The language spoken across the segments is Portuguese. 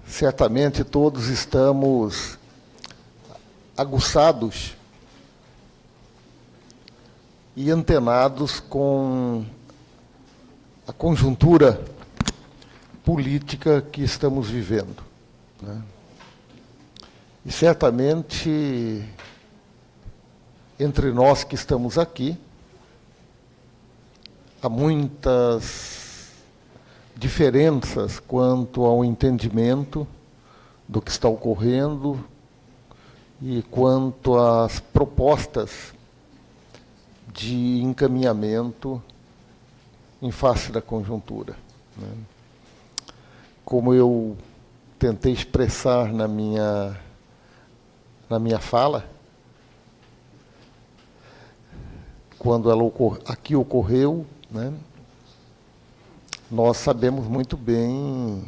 Certamente todos estamos aguçados e antenados com a conjuntura política que estamos vivendo, né? E certamente, entre nós que estamos aqui, há muitas diferenças quanto ao entendimento do que está ocorrendo e quanto às propostas de encaminhamento em face da conjuntura, né? Como eu tentei expressar na minha fala, quando ela aqui ocorreu, né, nós sabemos muito bem,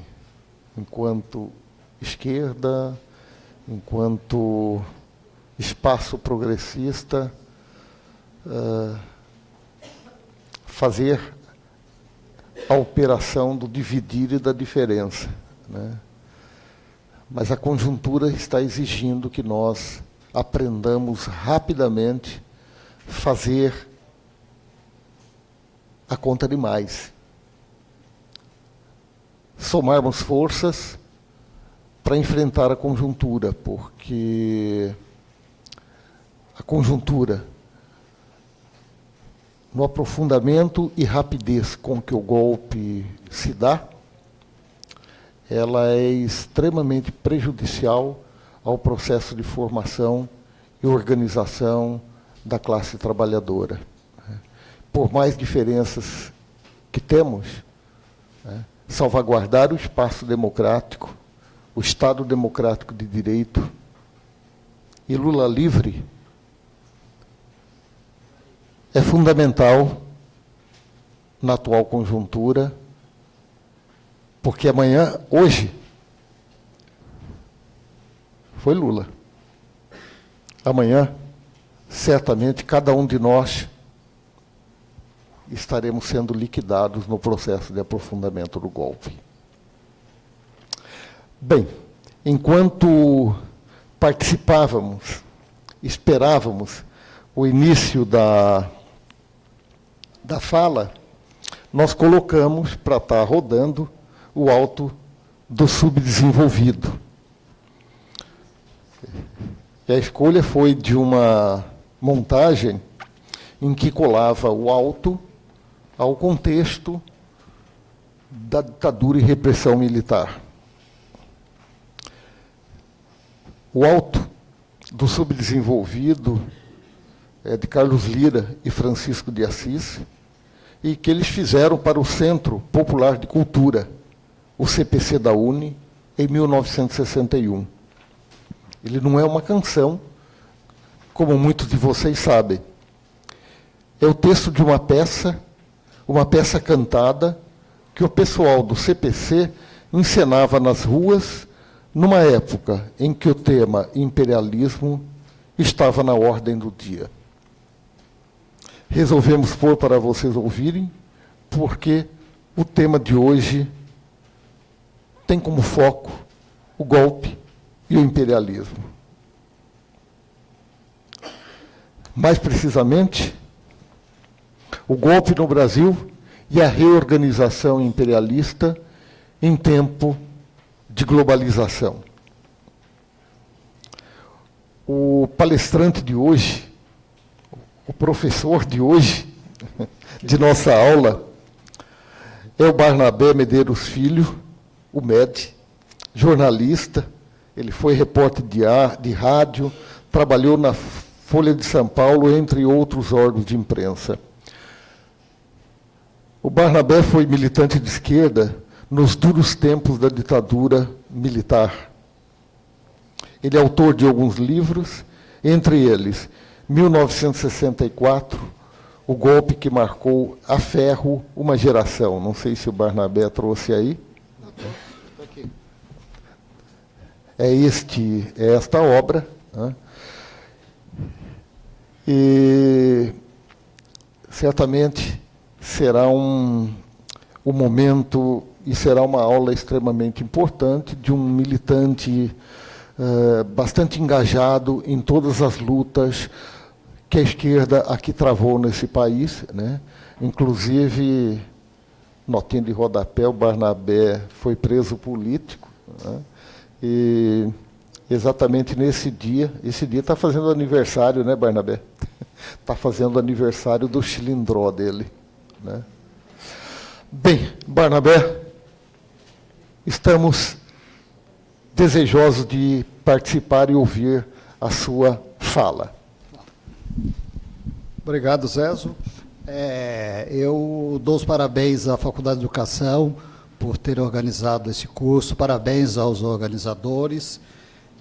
enquanto esquerda, enquanto espaço progressista, fazer a operação do dividir e da diferença, né? Mas a conjuntura está exigindo que nós aprendamos rapidamente fazer a conta de mais. Somarmos forças para enfrentar a conjuntura, porque a conjuntura, no aprofundamento e rapidez com que o golpe se dá, ela é extremamente prejudicial ao processo de formação e organização da classe trabalhadora. Por mais diferenças que temos, né, salvaguardar o espaço democrático, o Estado democrático de direito e Lula livre é fundamental na atual conjuntura, porque hoje, foi Lula. Amanhã, certamente, cada um de nós estaremos sendo liquidados no processo de aprofundamento do golpe. Bem, enquanto participávamos, esperávamos o início da fala, nós colocamos para estar rodando o auto do subdesenvolvido. E a escolha foi de uma montagem em que colava o auto ao contexto da ditadura e repressão militar. O auto do subdesenvolvido é de Carlos Lira e Francisco de Assis, e que eles fizeram para o Centro Popular de Cultura, o CPC da UNE, em 1961. Ele não é uma canção, como muitos de vocês sabem. É o texto de uma peça cantada, que o pessoal do CPC encenava nas ruas, numa época em que o tema imperialismo estava na ordem do dia. Resolvemos pôr para vocês ouvirem, porque o tema de hoje tem como foco o golpe e o imperialismo. Mais precisamente, o golpe no Brasil e a reorganização imperialista em tempo de globalização. O palestrante de hoje, o professor de hoje, de nossa aula, é o Barnabé Medeiros Filho, o MED, jornalista. Ele foi repórter de rádio, trabalhou na Folha de São Paulo, entre outros órgãos de imprensa. O Barnabé foi militante de esquerda nos duros tempos da ditadura militar. Ele é autor de alguns livros, entre eles, 1964, o golpe que marcou a ferro uma geração. Não sei se o Barnabé trouxe aí. É esta obra, né? E certamente será um o momento, e será uma aula extremamente importante, de um militante bastante engajado em todas as lutas que a esquerda aqui travou nesse país, né? Inclusive, notinha de rodapé, o Barnabé foi preso político, né? E exatamente nesse dia, esse dia está fazendo aniversário, né, Barnabé? Está fazendo aniversário do cilindró dele, né? Bem, Barnabé, estamos desejosos de participar e ouvir a sua fala. Obrigado, Zezo. Eu dou os parabéns à Faculdade de Educação por ter organizado esse curso, parabéns aos organizadores.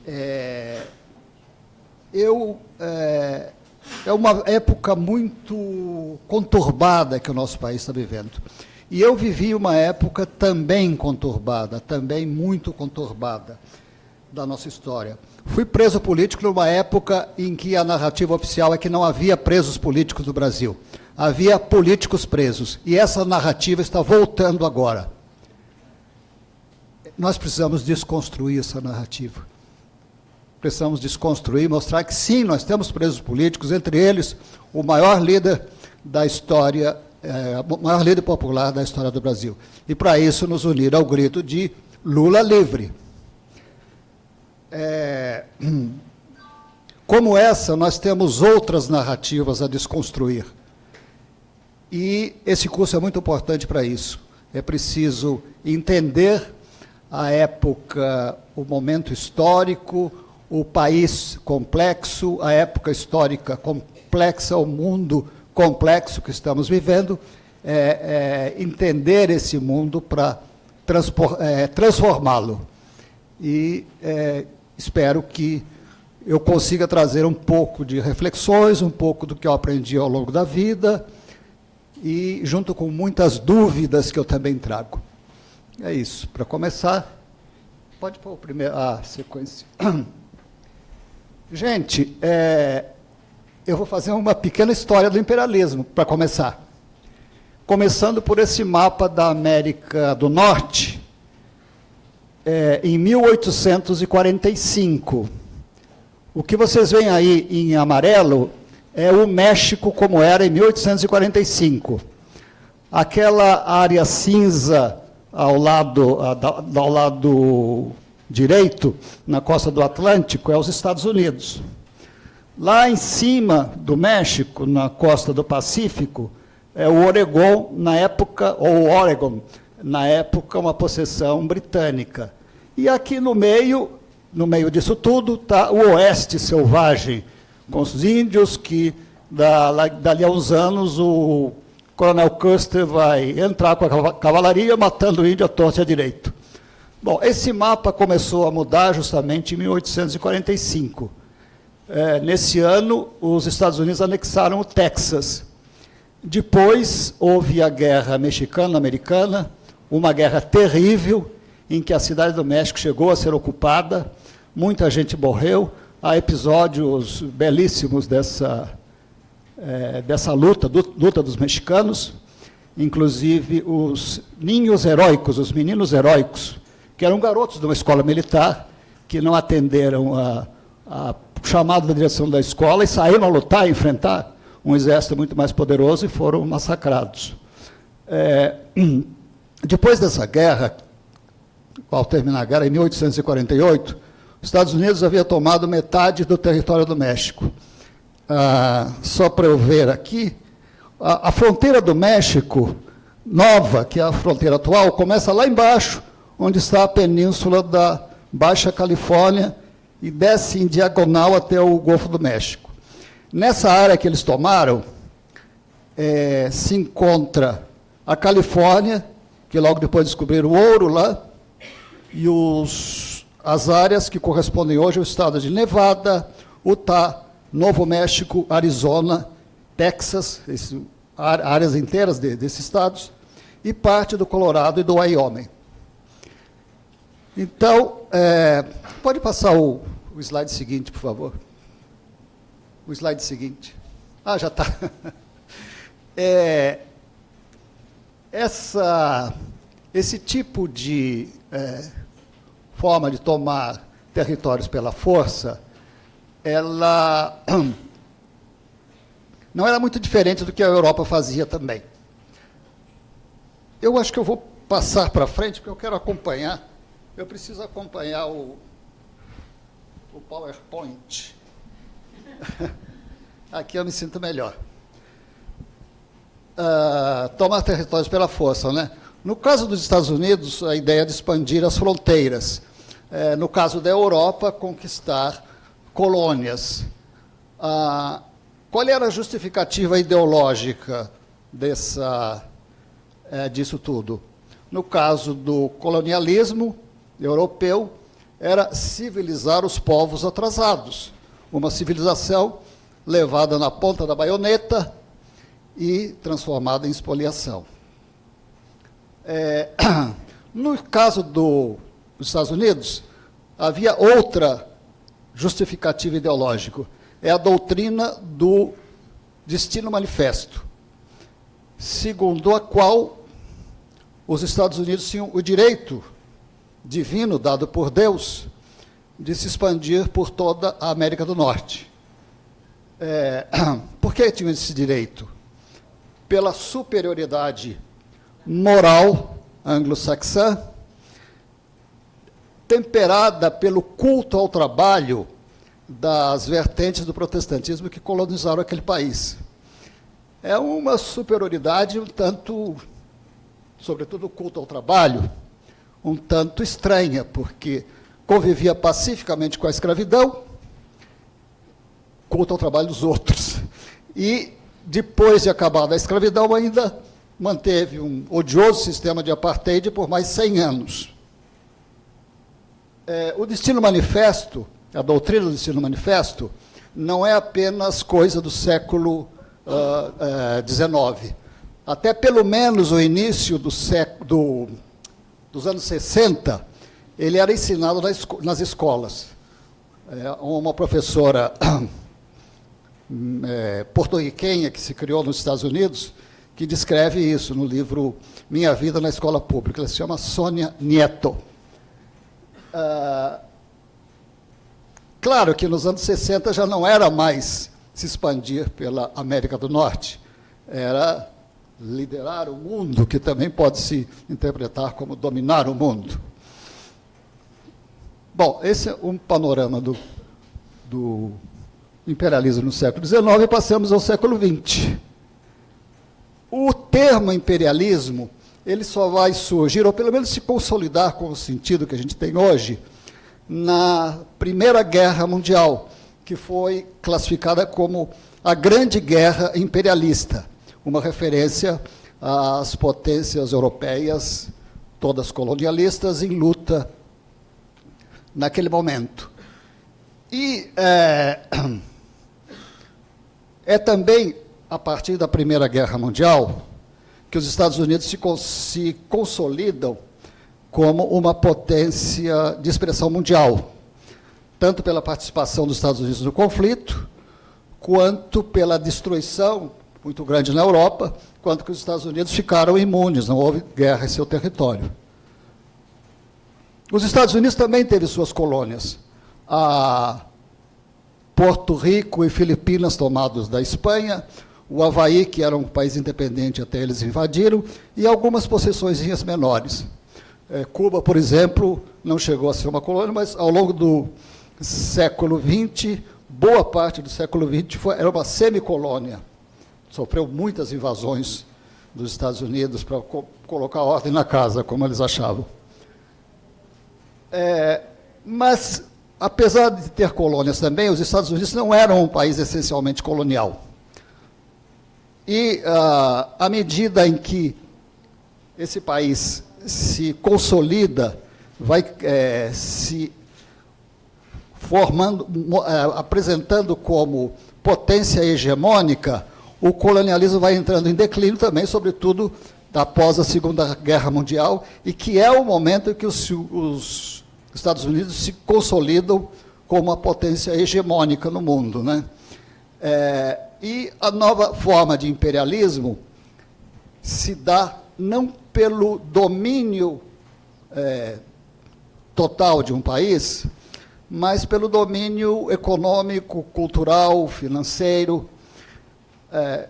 É uma época muito conturbada que o nosso país está vivendo. E eu vivi uma época também conturbada, também muito conturbada da nossa história. Fui preso político numa época em que a narrativa oficial é que não havia presos políticos no Brasil. Havia políticos presos. E essa narrativa está voltando agora. Nós precisamos desconstruir essa narrativa. Precisamos desconstruir, mostrar que sim, nós temos presos políticos, entre eles o maior líder da história, o maior líder popular da história do Brasil. E para isso nos unir ao grito de Lula livre. Como essa, nós temos outras narrativas a desconstruir. E esse curso é muito importante para isso. É preciso entender a época, o momento histórico, o país complexo, a época histórica complexa, o mundo complexo que estamos vivendo, entender esse mundo para transformá-lo. E espero que eu consiga trazer um pouco de reflexões, um pouco do que eu aprendi ao longo da vida, e junto com muitas dúvidas que eu também trago. É isso. Para começar, pode pôr a sequência. Gente, eu vou fazer uma pequena história do imperialismo, para começar. Começando por esse mapa da América do Norte, em 1845. O que vocês veem aí em amarelo é o México como era em 1845. Aquela área cinza ao lado direito, na costa do Atlântico, é os Estados Unidos. Lá em cima do México, na costa do Pacífico, é o Oregon, Oregon, na época uma possessão britânica. E aqui no meio disso tudo, está o oeste selvagem, com os índios que, dali a uns anos, o coronel Custer vai entrar com a cavalaria, matando o índio à torta e à direita. Bom, esse mapa começou a mudar justamente em 1845. Nesse ano, os Estados Unidos anexaram o Texas. Depois, houve a Guerra Mexicano-Americana, uma guerra terrível, em que a cidade do México chegou a ser ocupada, muita gente morreu. Há episódios belíssimos dessa luta dos mexicanos, inclusive os ninhos heróicos, os meninos heróicos, que eram garotos de uma escola militar, que não atenderam a chamado da direção da escola e saíram a lutar, a enfrentar um exército muito mais poderoso e foram massacrados. Depois dessa guerra, ao terminar a guerra, em 1848, os Estados Unidos havia tomado metade do território do México. Só para eu ver aqui, a fronteira do México, nova, que é a fronteira atual, começa lá embaixo, onde está a península da Baixa Califórnia, e desce em diagonal até o Golfo do México. Nessa área que eles tomaram, se encontra a Califórnia, que logo depois descobriram o ouro lá, e as áreas que correspondem hoje ao estado de Nevada, Utah, Novo México, Arizona, Texas, áreas inteiras desses estados, e parte do Colorado e do Wyoming. Então, pode passar o slide seguinte, por favor. O slide seguinte. Já está. Esse tipo de forma de tomar territórios pela força, ela não era muito diferente do que a Europa fazia também. Eu acho que eu vou passar para frente, porque eu quero acompanhar. Eu preciso acompanhar o PowerPoint. Aqui eu me sinto melhor. Tomar territórios pela força, né? No caso dos Estados Unidos, a ideia de expandir as fronteiras. No caso da Europa, conquistar colônias. Qual era a justificativa ideológica disso tudo? No caso do colonialismo europeu, era civilizar os povos atrasados. Uma civilização levada na ponta da baioneta e transformada em expoliação. No caso dos Estados Unidos, havia outra justificativa ideológica. É a doutrina do Destino Manifesto, segundo a qual os Estados Unidos tinham o direito divino, dado por Deus, de se expandir por toda a América do Norte. Por que tinham esse direito? Pela superioridade moral anglo-saxã, temperada pelo culto ao trabalho das vertentes do protestantismo que colonizaram aquele país. É uma superioridade um tanto, sobretudo o culto ao trabalho, um tanto estranha, porque convivia pacificamente com a escravidão, culto ao trabalho dos outros. E, depois de acabar a escravidão, ainda manteve um odioso sistema de apartheid por mais 100 anos. O Destino Manifesto, a doutrina do Destino Manifesto, não é apenas coisa do século XIX. Até pelo menos o início dos anos 60, ele era ensinado nas escolas. Uma professora porto-riquenha que se criou nos Estados Unidos, que descreve isso no livro Minha Vida na Escola Pública. Ela se chama Sônia Nieto. Claro que nos anos 60 já não era mais se expandir pela América do Norte, era liderar o mundo, que também pode se interpretar como dominar o mundo. Bom, esse é um panorama do imperialismo no século XIX, e passamos ao século XX. O termo imperialismo, ele só vai surgir, ou pelo menos se consolidar com o sentido que a gente tem hoje, na Primeira Guerra Mundial, que foi classificada como a Grande Guerra Imperialista, uma referência às potências europeias, todas colonialistas, em luta naquele momento. E é também a partir da Primeira Guerra Mundial que os Estados Unidos se consolidam como uma potência de expressão mundial, tanto pela participação dos Estados Unidos no conflito, quanto pela destruição muito grande na Europa, quanto que os Estados Unidos ficaram imunes, não houve guerra em seu território. Os Estados Unidos também teve suas colônias. Porto Rico e Filipinas tomados da Espanha, o Havaí, que era um país independente até eles invadiram, e algumas possessõezinhas menores. Cuba, por exemplo, não chegou a ser uma colônia, mas ao longo do século XX, boa parte do século XX era uma semicolônia. Sofreu muitas invasões dos Estados Unidos para colocar ordem na casa, como eles achavam. Mas, apesar de ter colônias também, os Estados Unidos não eram um país essencialmente colonial. E, à medida em que esse país se consolida, vai se formando, apresentando como potência hegemônica, o colonialismo vai entrando em declínio também, sobretudo após a Segunda Guerra Mundial, e que é o momento em que os Estados Unidos se consolidam como uma potência hegemônica no mundo, né? E a nova forma de imperialismo se dá não pelo domínio total de um país, mas pelo domínio econômico, cultural, financeiro. É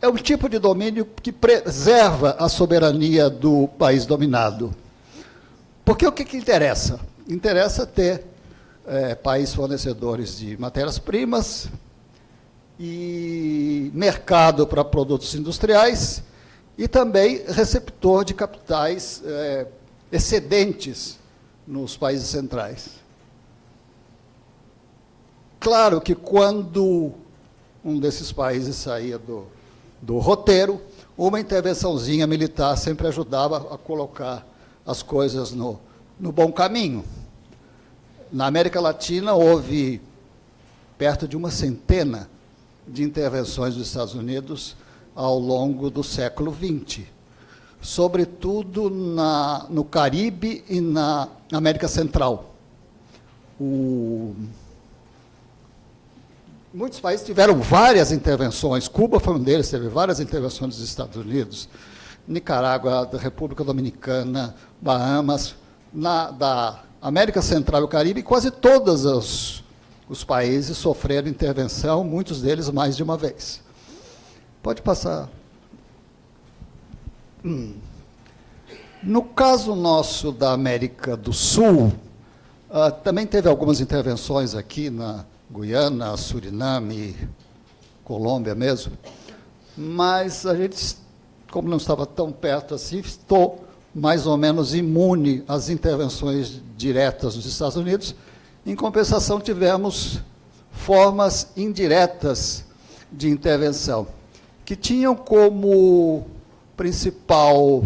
um tipo de domínio que preserva a soberania do país dominado. Porque o que interessa? Interessa ter países fornecedores de matérias-primas e mercado para produtos industriais e também receptor de capitais excedentes nos países centrais. Claro que quando um desses países saía do roteiro, uma intervençãozinha militar sempre ajudava a colocar as coisas no bom caminho. Na América Latina, houve perto de 100 de intervenções dos Estados Unidos ao longo do século XX, sobretudo no Caribe e na América Central. Muitos países tiveram várias intervenções. Cuba foi um deles, teve várias intervenções dos Estados Unidos. Nicarágua, da República Dominicana, Bahamas, da América Central e o Caribe, quase todos os países sofreram intervenção, muitos deles mais de uma vez. Pode passar. No caso nosso da América do Sul, também teve algumas intervenções aqui na Guiana, Suriname, Colômbia mesmo, mas a gente, como não estava tão perto assim, estou mais ou menos imune às intervenções diretas dos Estados Unidos. Em compensação, tivemos formas indiretas de intervenção, que tinham como principal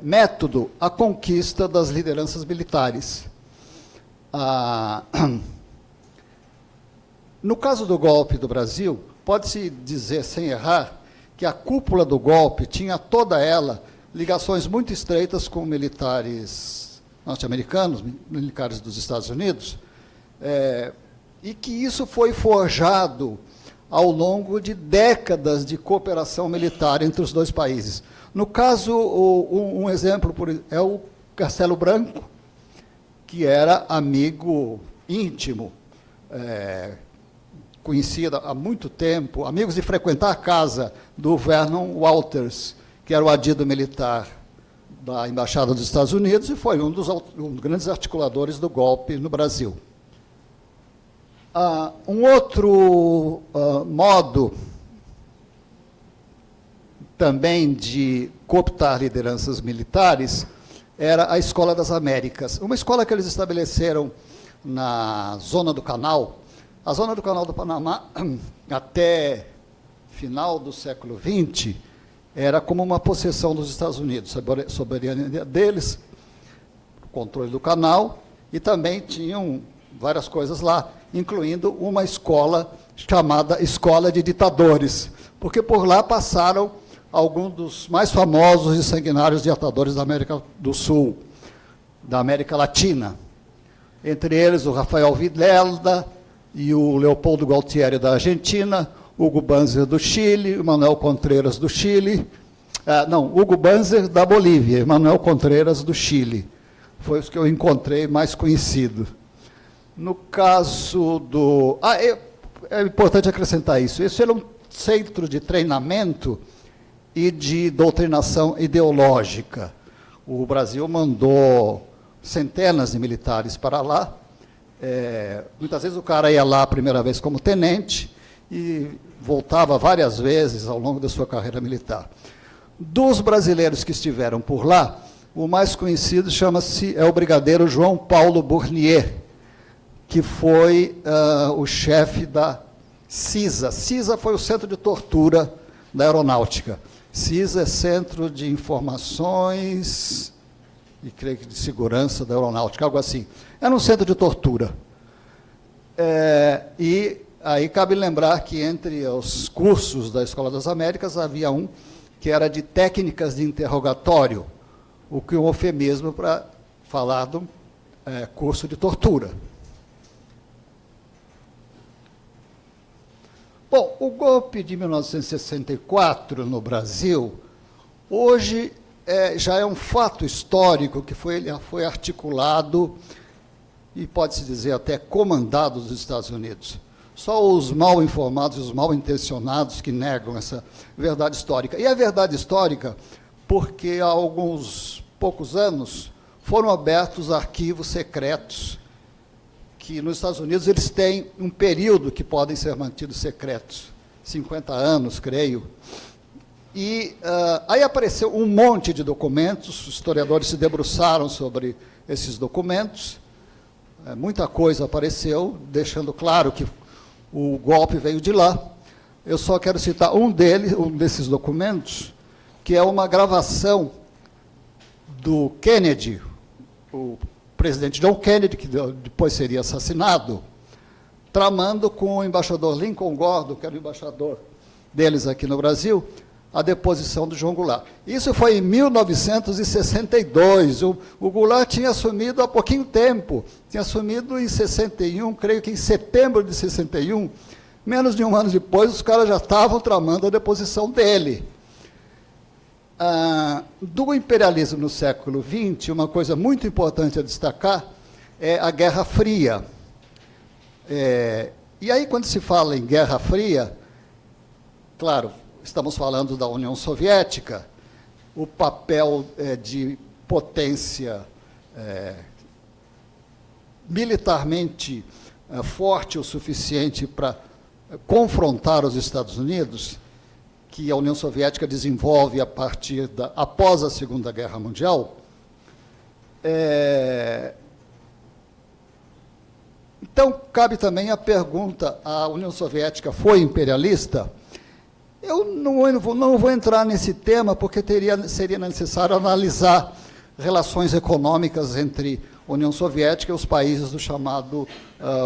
método a conquista das lideranças militares. No caso do golpe do Brasil, pode-se dizer, sem errar, que a cúpula do golpe tinha toda ela ligações muito estreitas com militares norte-americanos, militares dos Estados Unidos, e que isso foi forjado ao longo de décadas de cooperação militar entre os dois países. No caso, um exemplo é o Castelo Branco, que era amigo íntimo, conhecido há muito tempo, amigos de frequentar a casa do Vernon Walters, que era o adido militar da Embaixada dos Estados Unidos e foi um dos grandes articuladores do golpe no Brasil. Um outro modo também de cooptar lideranças militares era a Escola das Américas, uma escola que eles estabeleceram na Zona do Canal. A Zona do Canal do Panamá, até final do século XX, era como uma possessão dos Estados Unidos, a soberania deles, o controle do canal, e também tinham várias coisas lá, incluindo uma escola chamada Escola de Ditadores, porque por lá passaram alguns dos mais famosos e sanguinários ditadores da América do Sul, da América Latina. Entre eles, o Rafael Videla e o Leopoldo Galtieri, da Argentina, Hugo Banzer, do Chile, Manuel Contreras, do Chile. Hugo Banzer, da Bolívia, e Manuel Contreras, do Chile. Foi os que eu encontrei mais conhecido. No caso do... é importante acrescentar isso. Esse era um centro de treinamento e de doutrinação ideológica. O Brasil mandou centenas de militares para lá. Muitas vezes o cara ia lá a primeira vez como tenente e voltava várias vezes ao longo da sua carreira militar. Dos brasileiros que estiveram por lá, o mais conhecido é o brigadeiro João Paulo Bournier, que foi o chefe da CISA. CISA foi o Centro de Tortura da Aeronáutica. CISA é Centro de Informações e, creio que, de Segurança da Aeronáutica, algo assim. Era um centro de tortura. E aí cabe lembrar que entre os cursos da Escola das Américas havia um que era de técnicas de interrogatório, o que é um eufemismo para falar do curso de tortura. Bom, o golpe de 1964 no Brasil, hoje já é um fato histórico que foi articulado e pode-se dizer até comandado dos Estados Unidos. Só os mal informados, os mal intencionados que negam essa verdade histórica. E é verdade histórica porque há alguns poucos anos foram abertos arquivos secretos que nos Estados Unidos eles têm um período que podem ser mantidos secretos, 50 anos, creio. E aí apareceu um monte de documentos, os historiadores se debruçaram sobre esses documentos, muita coisa apareceu, deixando claro que o golpe veio de lá. Eu só quero citar um desses documentos, que é uma gravação do Kennedy, o presidente John Kennedy, que depois seria assassinado, tramando com o embaixador Lincoln Gordon, que era o embaixador deles aqui no Brasil, a deposição do João Goulart. Isso foi em 1962. O Goulart tinha assumido há pouquinho tempo, tinha assumido em 61, creio que em setembro de 61, menos de um ano depois, os caras já estavam tramando a deposição dele. Do imperialismo no século XX, uma coisa muito importante a destacar é a Guerra Fria. E aí, quando se fala em Guerra Fria, claro, estamos falando da União Soviética, o papel de potência militarmente forte o suficiente para confrontar os Estados Unidos, que a União Soviética desenvolve após a Segunda Guerra Mundial. Então, cabe também a pergunta, a União Soviética foi imperialista? Eu não vou entrar nesse tema, porque seria necessário analisar relações econômicas entre a União Soviética e os países do chamado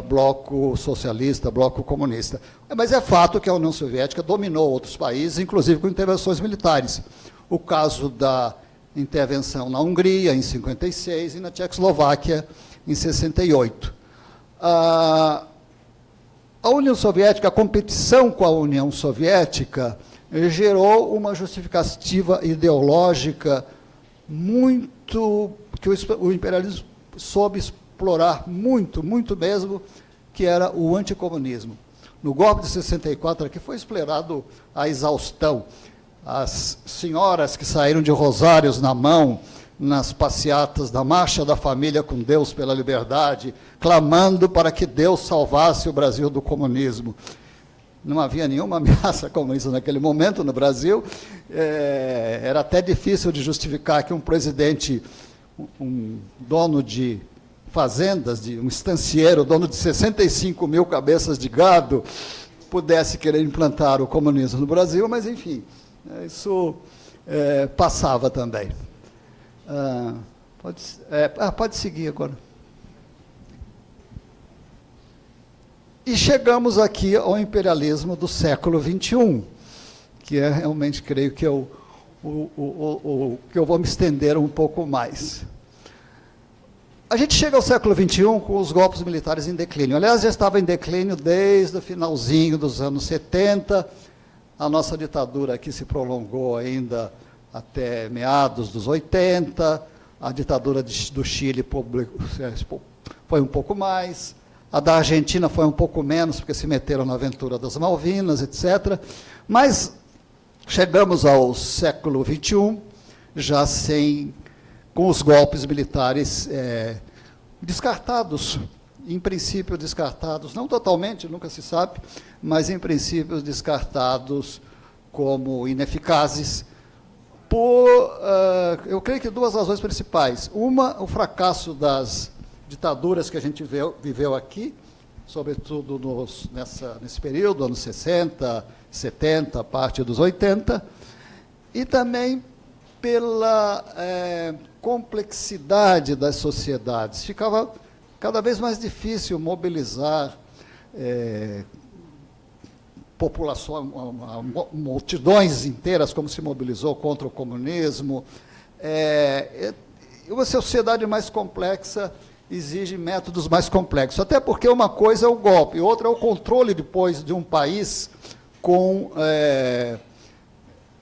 bloco socialista, bloco comunista. Mas é fato que a União Soviética dominou outros países, inclusive com intervenções militares. O caso da intervenção na Hungria, em 56, e na Tchecoslováquia, em 68. A União Soviética, a competição com a União Soviética, gerou uma justificativa ideológica muito, que o imperialismo soube explorar muito, muito mesmo, que era o anticomunismo. No golpe de 64 aqui foi explorado a exaustão. As senhoras que saíram de rosários na mão, nas passeatas da Marcha da Família com Deus pela Liberdade, clamando para que Deus salvasse o Brasil do comunismo. Não havia nenhuma ameaça comunista naquele momento no Brasil. Era até difícil de justificar que um presidente, um dono de fazendas, um estancieiro, dono de 65 mil cabeças de gado, pudesse querer implantar o comunismo no Brasil, mas, enfim, isso passava também. Pode seguir agora. E chegamos aqui ao imperialismo do século XXI, que é realmente, creio que que eu vou me estender um pouco mais. A gente chega ao século XXI com os golpes militares em declínio. Aliás, já estava em declínio desde o finalzinho dos anos 70. A nossa ditadura aqui se prolongou ainda até meados dos 80. A ditadura do Chile foi um pouco mais. A da Argentina foi um pouco menos, porque se meteram na aventura das Malvinas, etc. Mas chegamos ao século XXI, já com os golpes militares descartados, em princípio descartados, não totalmente, nunca se sabe, mas em princípio descartados como ineficazes, eu creio que duas razões principais. Uma, o fracasso das ditaduras que a gente viveu aqui, sobretudo nesse período, anos 60, 70, parte dos 80, e também pela complexidade das sociedades. Ficava cada vez mais difícil mobilizar populações, multidões inteiras, como se mobilizou contra o comunismo. Uma sociedade mais complexa exige métodos mais complexos, até porque uma coisa é o golpe, outra é o controle depois de um país com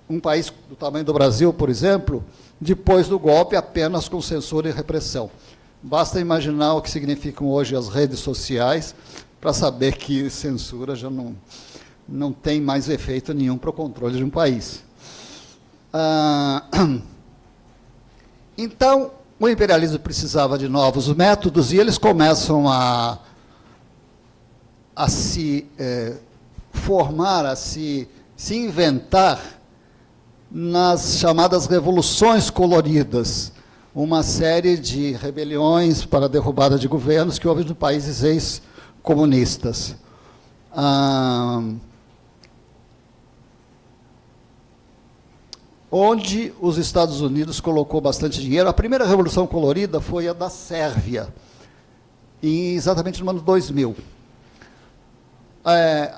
um país do tamanho do Brasil, por exemplo, depois do golpe, apenas com censura e repressão. Basta imaginar o que significam hoje as redes sociais para saber que censura já não tem mais efeito nenhum para o controle de um país. Então, o imperialismo precisava de novos métodos e eles começam a se formar, a se inventar nas chamadas revoluções coloridas, uma série de rebeliões para a derrubada de governos que houve nos países ex-comunistas. Onde os Estados Unidos colocou bastante dinheiro. A primeira revolução colorida foi a da Sérvia, exatamente no ano 2000.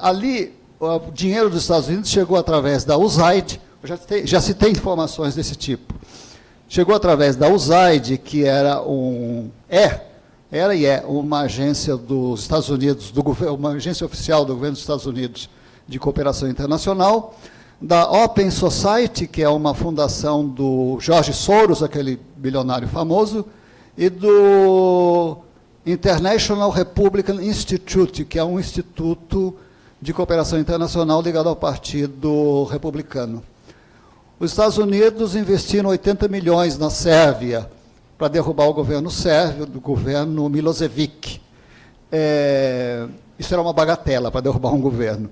Ali, o dinheiro dos Estados Unidos chegou através da USAID, já se tem informações desse tipo. Chegou através da USAID, que era uma agência dos Estados Unidos, uma agência oficial do governo dos Estados Unidos de cooperação internacional, da Open Society, que é uma fundação do George Soros, aquele bilionário famoso, e do International Republican Institute, que é um instituto de cooperação internacional ligado ao Partido Republicano. Os Estados Unidos investiram 80 milhões na Sérvia para derrubar o governo sérvio, do governo Milosevic. Isso era uma bagatela para derrubar um governo.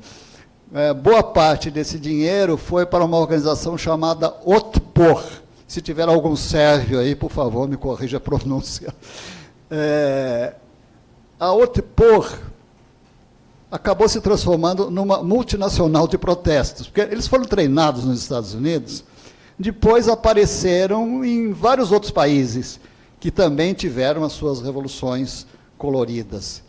Boa parte desse dinheiro foi para uma organização chamada Otpor. Se tiver algum sérvio aí, por favor, me corrija a pronúncia. A Otpor acabou se transformando numa multinacional de protestos, porque eles foram treinados nos Estados Unidos, depois apareceram em vários outros países que também tiveram as suas revoluções coloridas.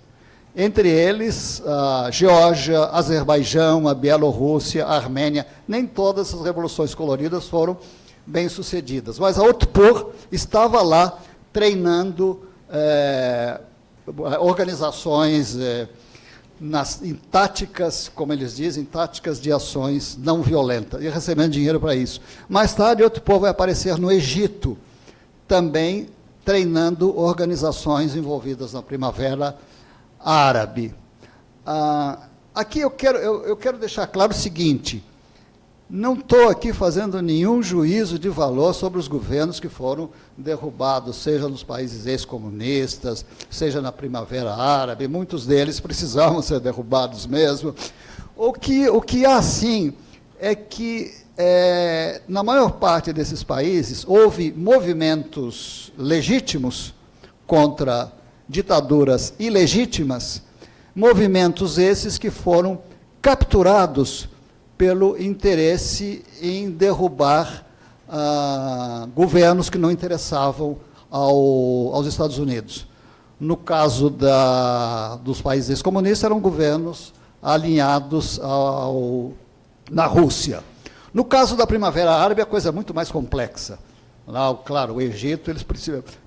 Entre eles, a Geórgia, Azerbaijão, a Bielorrússia, a Armênia. Nem todas essas revoluções coloridas foram bem-sucedidas, mas a Otpor estava lá treinando organizações em táticas, como eles dizem, táticas de ações não violentas, e recebendo dinheiro para isso. Mais tarde, outro povo vai aparecer no Egito, também treinando organizações envolvidas na Primavera Árabe. Aqui eu quero deixar claro o seguinte: não estou aqui fazendo nenhum juízo de valor sobre os governos que foram derrubados, seja nos países ex-comunistas, seja na Primavera Árabe. Muitos deles precisavam ser derrubados mesmo. O que há, sim, é que, na maior parte desses países, houve movimentos legítimos contra ditaduras ilegítimas, movimentos esses que foram capturados pelo interesse em derrubar governos que não interessavam aos Estados Unidos. No caso dos países comunistas, eram governos alinhados na Rússia. No caso da Primavera Árabe, a coisa é muito mais complexa. Lá, claro, o Egito, eles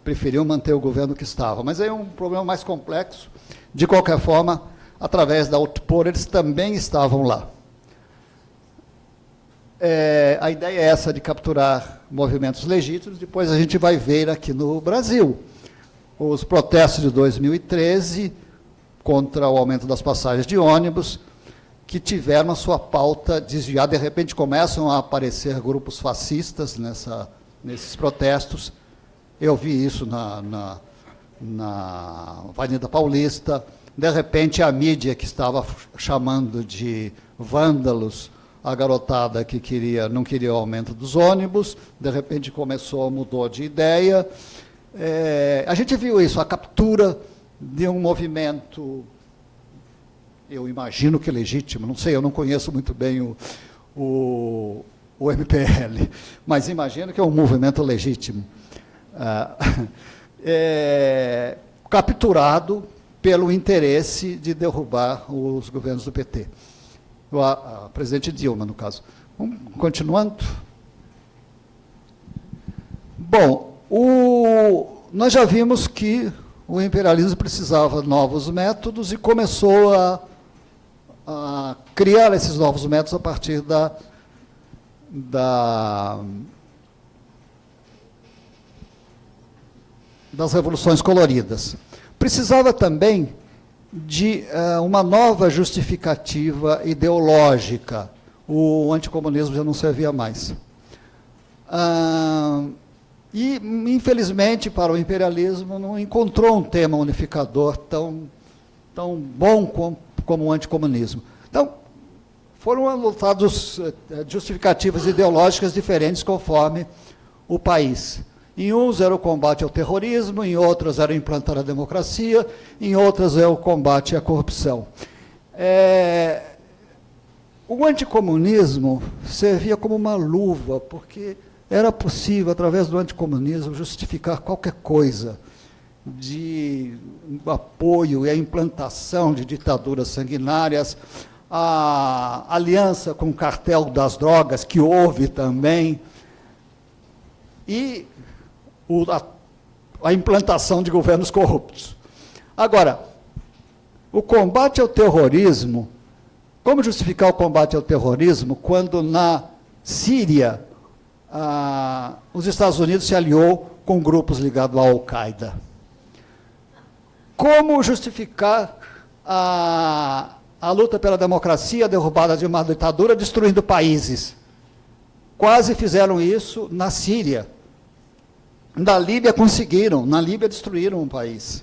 preferiam manter o governo que estava, mas aí é um problema mais complexo. De qualquer forma, através da Otpor, eles também estavam lá. A ideia é essa, de capturar movimentos legítimos. Depois a gente vai ver aqui no Brasil os protestos de 2013 contra o aumento das passagens de ônibus, que tiveram a sua pauta desviada. De repente começam a aparecer grupos fascistas nesses protestos. Eu vi isso na Avenida Paulista. De repente, a mídia, que estava chamando de vândalos a garotada que não queria o aumento dos ônibus, de repente mudou de ideia. A gente viu isso, a captura de um movimento, eu imagino que legítimo, não sei, eu não conheço muito bem o MPL, mas imagino que é um movimento legítimo, capturado pelo interesse de derrubar os governos do PT. A presidente Dilma, no caso. Continuando. Bom, nós já vimos que o imperialismo precisava de novos métodos e começou a criar esses novos métodos a partir das revoluções coloridas. Precisava também de uma nova justificativa ideológica. O anticomunismo já não servia mais. E, infelizmente, para o imperialismo, não encontrou um tema unificador tão bom como o anticomunismo. Então, foram adotadas justificativas ideológicas diferentes conforme o país. Em uns era o combate ao terrorismo, em outras era implantar a democracia, em outras é o combate à corrupção. O anticomunismo servia como uma luva, porque era possível, através do anticomunismo, justificar qualquer coisa de apoio e a implantação de ditaduras sanguinárias, a aliança com o cartel das drogas, que houve também, e a implantação de governos corruptos. Agora, o combate ao terrorismo, como justificar o combate ao terrorismo quando na Síria os Estados Unidos se aliou com grupos ligados à Al-Qaeda? Como justificar a luta pela democracia, a derrubada de uma ditadura, destruindo países? Quase fizeram isso na Síria. Na Líbia conseguiram, na Líbia destruíram um país.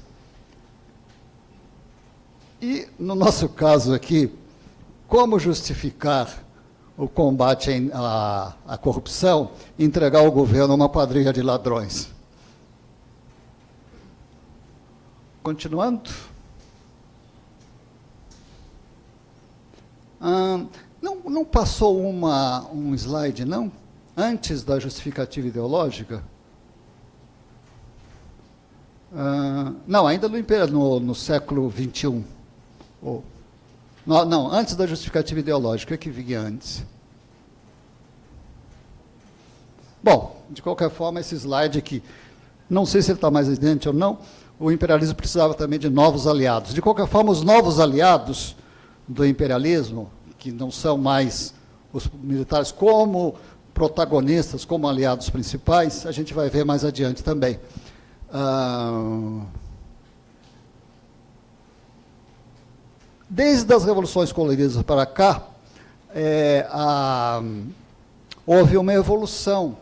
E, no nosso caso aqui, como justificar o combate à corrupção e entregar o governo a uma quadrilha de ladrões? Continuando. Não passou um slide, não? Antes da justificativa ideológica? Não, ainda no século XXI. Não, antes da justificativa ideológica, o que vinha antes? Bom, de qualquer forma, esse slide aqui, não sei se ele está mais evidente ou não, o imperialismo precisava também de novos aliados. De qualquer forma, os novos aliados do imperialismo, que não são mais os militares como protagonistas, como aliados principais, a gente vai ver mais adiante também. Desde as revoluções coloridas para cá, houve uma evolução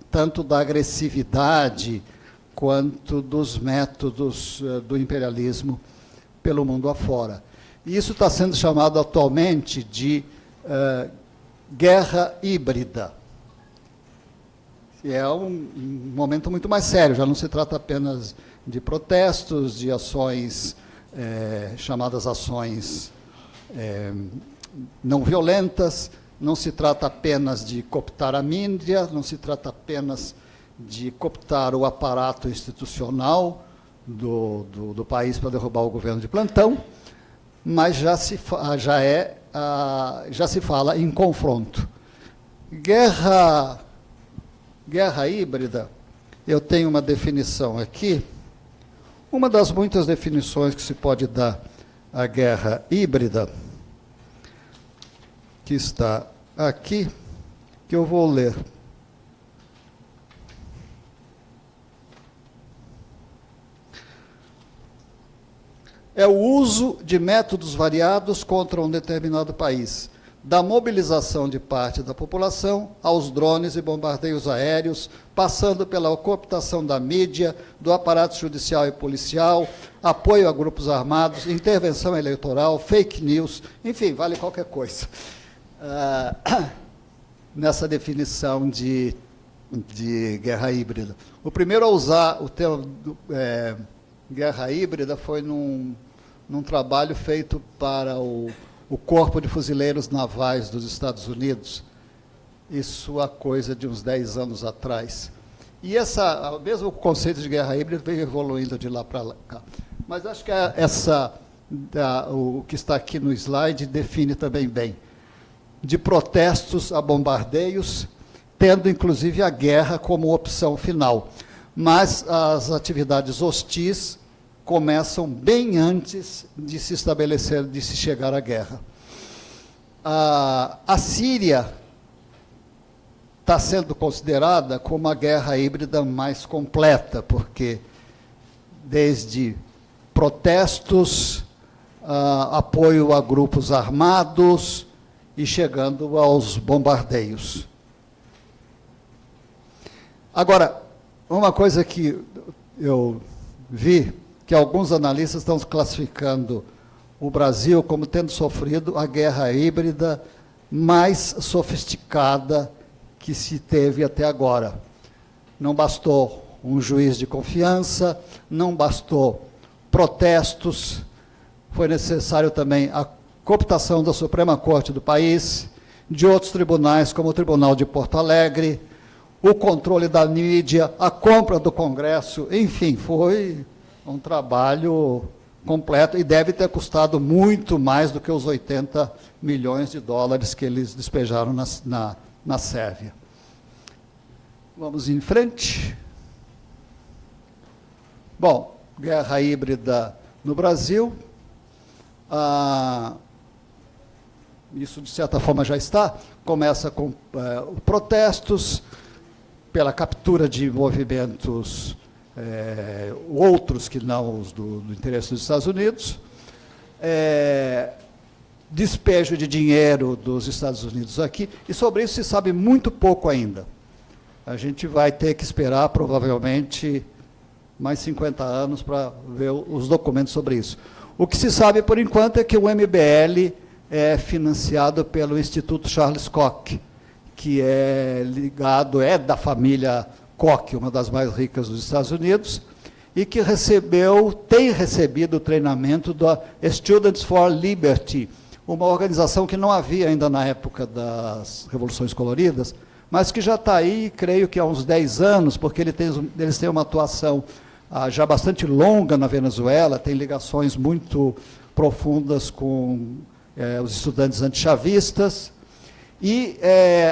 tanto da agressividade quanto dos métodos do imperialismo pelo mundo afora. E isso está sendo chamado atualmente de guerra híbrida. É um momento muito mais sério, já não se trata apenas de protestos, de ações, chamadas ações não violentas, não se trata apenas de cooptar a mídia, não se trata apenas de cooptar o aparato institucional do país para derrubar o governo de plantão, mas já se fala em confronto. Guerra híbrida, eu tenho uma definição aqui, uma das muitas definições que se pode dar à guerra híbrida, que está aqui, que eu vou ler. É o uso de métodos variados contra um determinado país, da mobilização de parte da população aos drones e bombardeios aéreos, passando pela cooptação da mídia, do aparato judicial e policial, apoio a grupos armados, intervenção eleitoral, fake news, enfim, vale qualquer coisa. Nessa definição de guerra híbrida. O primeiro a usar o termo guerra híbrida foi num trabalho feito para o Corpo de Fuzileiros Navais dos Estados Unidos, isso há coisa de uns 10 anos atrás. E mesmo o conceito de guerra híbrida veio evoluindo de lá para cá. Mas acho que o que está aqui no slide define também bem. De protestos a bombardeios, tendo inclusive a guerra como opção final. Mas as atividades hostis começam bem antes de se estabelecer, de se chegar à guerra. A Síria está sendo considerada como a guerra híbrida mais completa, porque desde protestos, apoio a grupos armados e chegando aos bombardeios. Agora, uma coisa que eu vi, que alguns analistas estão classificando o Brasil como tendo sofrido a guerra híbrida mais sofisticada que se teve até agora. Não bastou um juiz de confiança, não bastou protestos, foi necessário também a cooptação da Suprema Corte do país, de outros tribunais, como o Tribunal de Porto Alegre, o controle da mídia, a compra do Congresso, enfim, foi um trabalho completo e deve ter custado muito mais do que os 80 milhões de dólares que eles despejaram na Sérvia. Vamos em frente. Bom, guerra híbrida no Brasil. Isso, de certa forma, já está. Começa com protestos pela captura de movimentos outros que não os do interesse dos Estados Unidos, despejo de dinheiro dos Estados Unidos aqui, e sobre isso se sabe muito pouco ainda. A gente vai ter que esperar, provavelmente, mais 50 anos para ver os documentos sobre isso. O que se sabe, por enquanto, é que o MBL é financiado pelo Instituto Charles Koch, que é ligado, da família Koch, uma das mais ricas dos Estados Unidos, e que tem recebido o treinamento da Students for Liberty, uma organização que não havia ainda na época das Revoluções Coloridas, mas que já está aí, creio que há uns 10 anos, porque eles têm uma atuação já bastante longa na Venezuela, tem ligações muito profundas com os estudantes antichavistas, e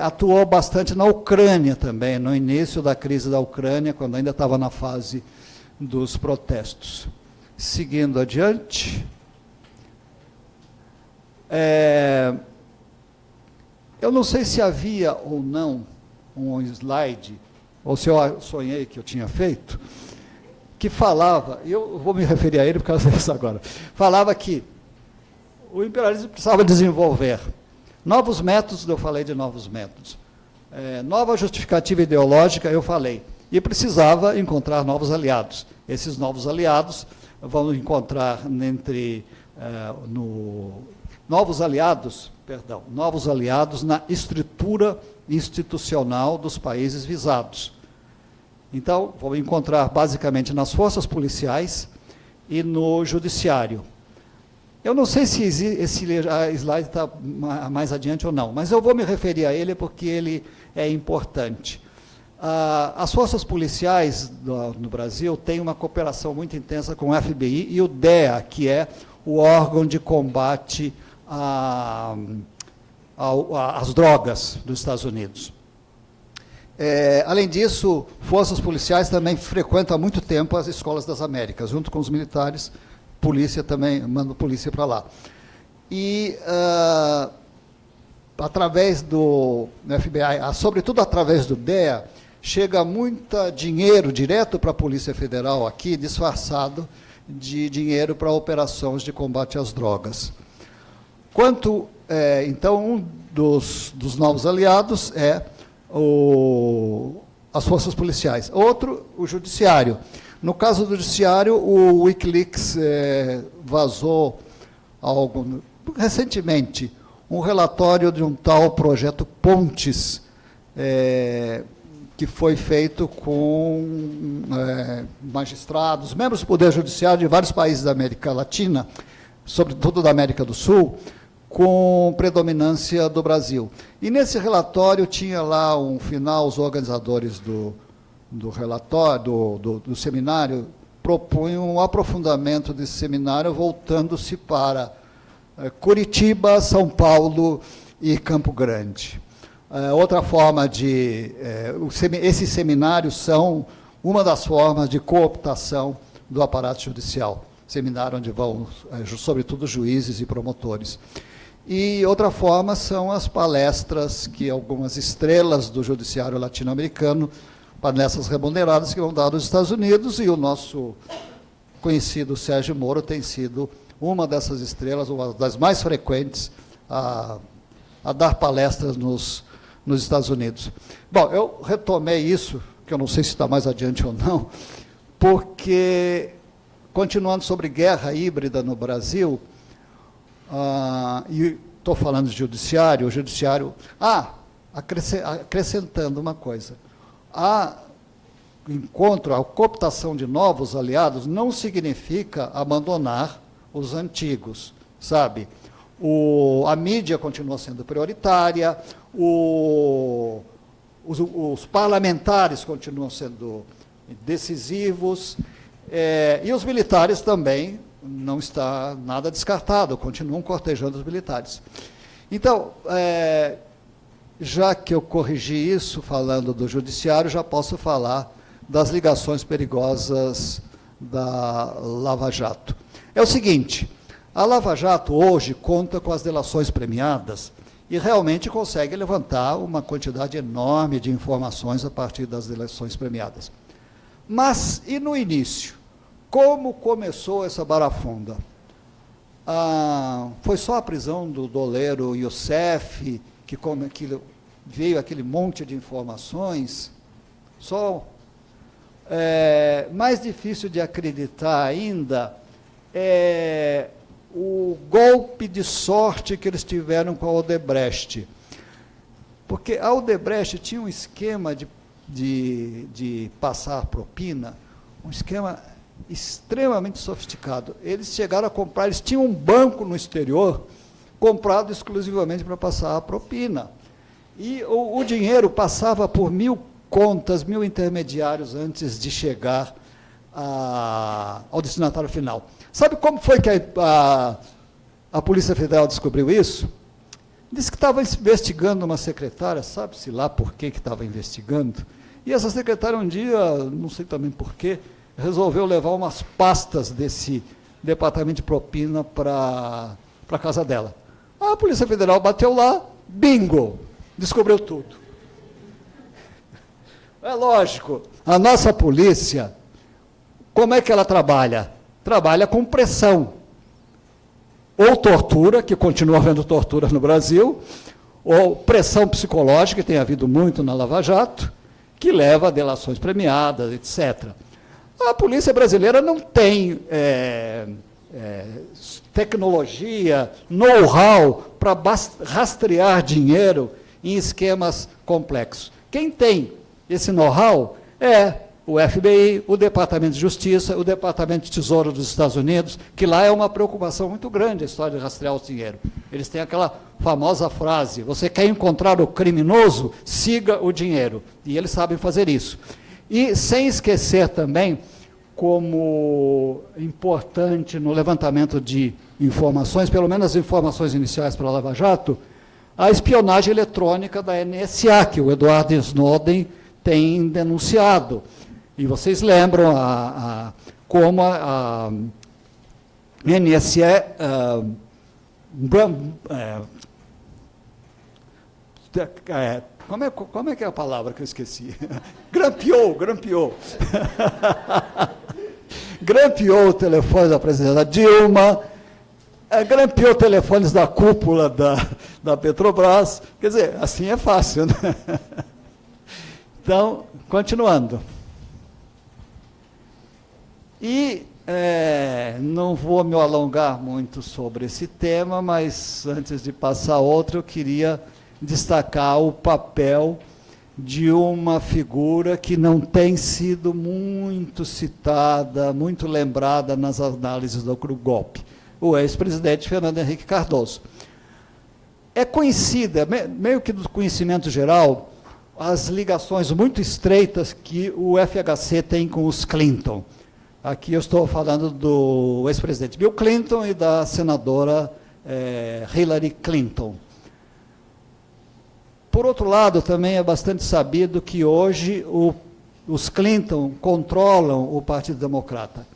atuou bastante na Ucrânia também, no início da crise da Ucrânia, quando ainda estava na fase dos protestos. Seguindo adiante. Eu não sei se havia ou não um slide, ou se eu sonhei que eu tinha feito, que falava, e eu vou me referir a ele por causa disso agora, falava que o imperialismo precisava desenvolver novos métodos, eu falei de novos métodos, nova justificativa ideológica, eu falei, e precisava encontrar novos aliados. Esses novos aliados vão encontrar novos aliados na estrutura institucional dos países visados. Então, vão encontrar basicamente nas forças policiais e no judiciário. Eu não sei se esse slide está mais adiante ou não, mas eu vou me referir a ele porque ele é importante. As forças policiais no Brasil têm uma cooperação muito intensa com o FBI e o DEA, que é o órgão de combate às drogas dos Estados Unidos. Além disso, forças policiais também frequentam há muito tempo as escolas das Américas, junto com os militares. Polícia também, manda polícia para lá. E, através do FBI, sobretudo através do DEA, chega muito dinheiro direto para a Polícia Federal aqui, disfarçado de dinheiro para operações de combate às drogas. Então, um dos novos aliados é as forças policiais. Outro, o judiciário. No caso do judiciário, o Wikileaks vazou recentemente um relatório de um tal projeto Pontes, que foi feito com magistrados, membros do Poder Judiciário de vários países da América Latina, sobretudo da América do Sul, com predominância do Brasil. E nesse relatório tinha lá um final, os organizadores do relatório, do seminário, propunham um aprofundamento desse seminário, voltando-se para Curitiba, São Paulo e Campo Grande. Outra forma esses seminários são uma das formas de cooptação do aparato judicial, seminário onde vão, sobretudo, juízes e promotores. E outra forma são as palestras que algumas estrelas do judiciário latino-americano, palestras remuneradas que vão dar nos Estados Unidos, e o nosso conhecido Sérgio Moro tem sido uma dessas estrelas, uma das mais frequentes a dar palestras nos Estados Unidos. Bom, eu retomei isso, que eu não sei se está mais adiante ou não, porque, continuando sobre guerra híbrida no Brasil, e estou falando de judiciário, acrescentando uma coisa, a cooptação de novos aliados não significa abandonar os antigos, sabe? A mídia continua sendo prioritária, os parlamentares continuam sendo decisivos, e os militares também, não está nada descartado, continuam cortejando os militares. Então, já que eu corrigi isso, falando do judiciário, já posso falar das ligações perigosas da Lava Jato. É o seguinte, a Lava Jato hoje conta com as delações premiadas e realmente consegue levantar uma quantidade enorme de informações a partir das delações premiadas. Mas, e no início? Como começou essa barafunda? Foi só a prisão do doleiro Youssef, que veio aquele monte de informações? Mais difícil de acreditar ainda é o golpe de sorte que eles tiveram com a Odebrecht. Porque a Odebrecht tinha um esquema de passar propina, um esquema extremamente sofisticado. Eles chegaram a comprar, eles tinham um banco no exterior comprado exclusivamente para passar a propina. E o dinheiro passava por 1000 contas, 1000 intermediários antes de chegar ao destinatário final. Sabe como foi que a Polícia Federal descobriu isso? Disse que estava investigando uma secretária, sabe-se lá por que estava investigando, e essa secretária um dia, não sei também por quê, resolveu levar umas pastas desse departamento de propina para a casa dela. A Polícia Federal bateu lá, bingo, descobriu tudo. É lógico, a nossa polícia, como é que ela trabalha? Trabalha com pressão. Ou tortura, que continua havendo tortura no Brasil, ou pressão psicológica, que tem havido muito na Lava Jato, que leva a delações premiadas, etc. A polícia brasileira não tem tecnologia, know-how para rastrear dinheiro em esquemas complexos. Quem tem esse know-how é o FBI, o Departamento de Justiça, o Departamento de Tesouro dos Estados Unidos, que lá é uma preocupação muito grande a história de rastrear o dinheiro. Eles têm aquela famosa frase, você quer encontrar o criminoso, siga o dinheiro. E eles sabem fazer isso. E sem esquecer também, como importante no levantamento de informações, pelo menos as informações iniciais para a Lava Jato, a espionagem eletrônica da NSA, que o Edward Snowden tem denunciado. E vocês lembram como a NSA como é que é a palavra que eu esqueci? Grampeou. Grampeou o telefone da presidenta Dilma, grampeou telefones da cúpula da Petrobras. Quer dizer, assim é fácil, né? Então, continuando. E não vou me alongar muito sobre esse tema, mas antes de passar a outro, eu queria destacar o papel de uma figura que não tem sido muito citada, muito lembrada nas análises do golpe, o ex-presidente Fernando Henrique Cardoso. É conhecida, meio que do conhecimento geral, as ligações muito estreitas que o FHC tem com os Clinton. Aqui eu estou falando do ex-presidente Bill Clinton e da senadora Hillary Clinton. Por outro lado, também é bastante sabido que hoje os Clinton controlam o Partido Democrata.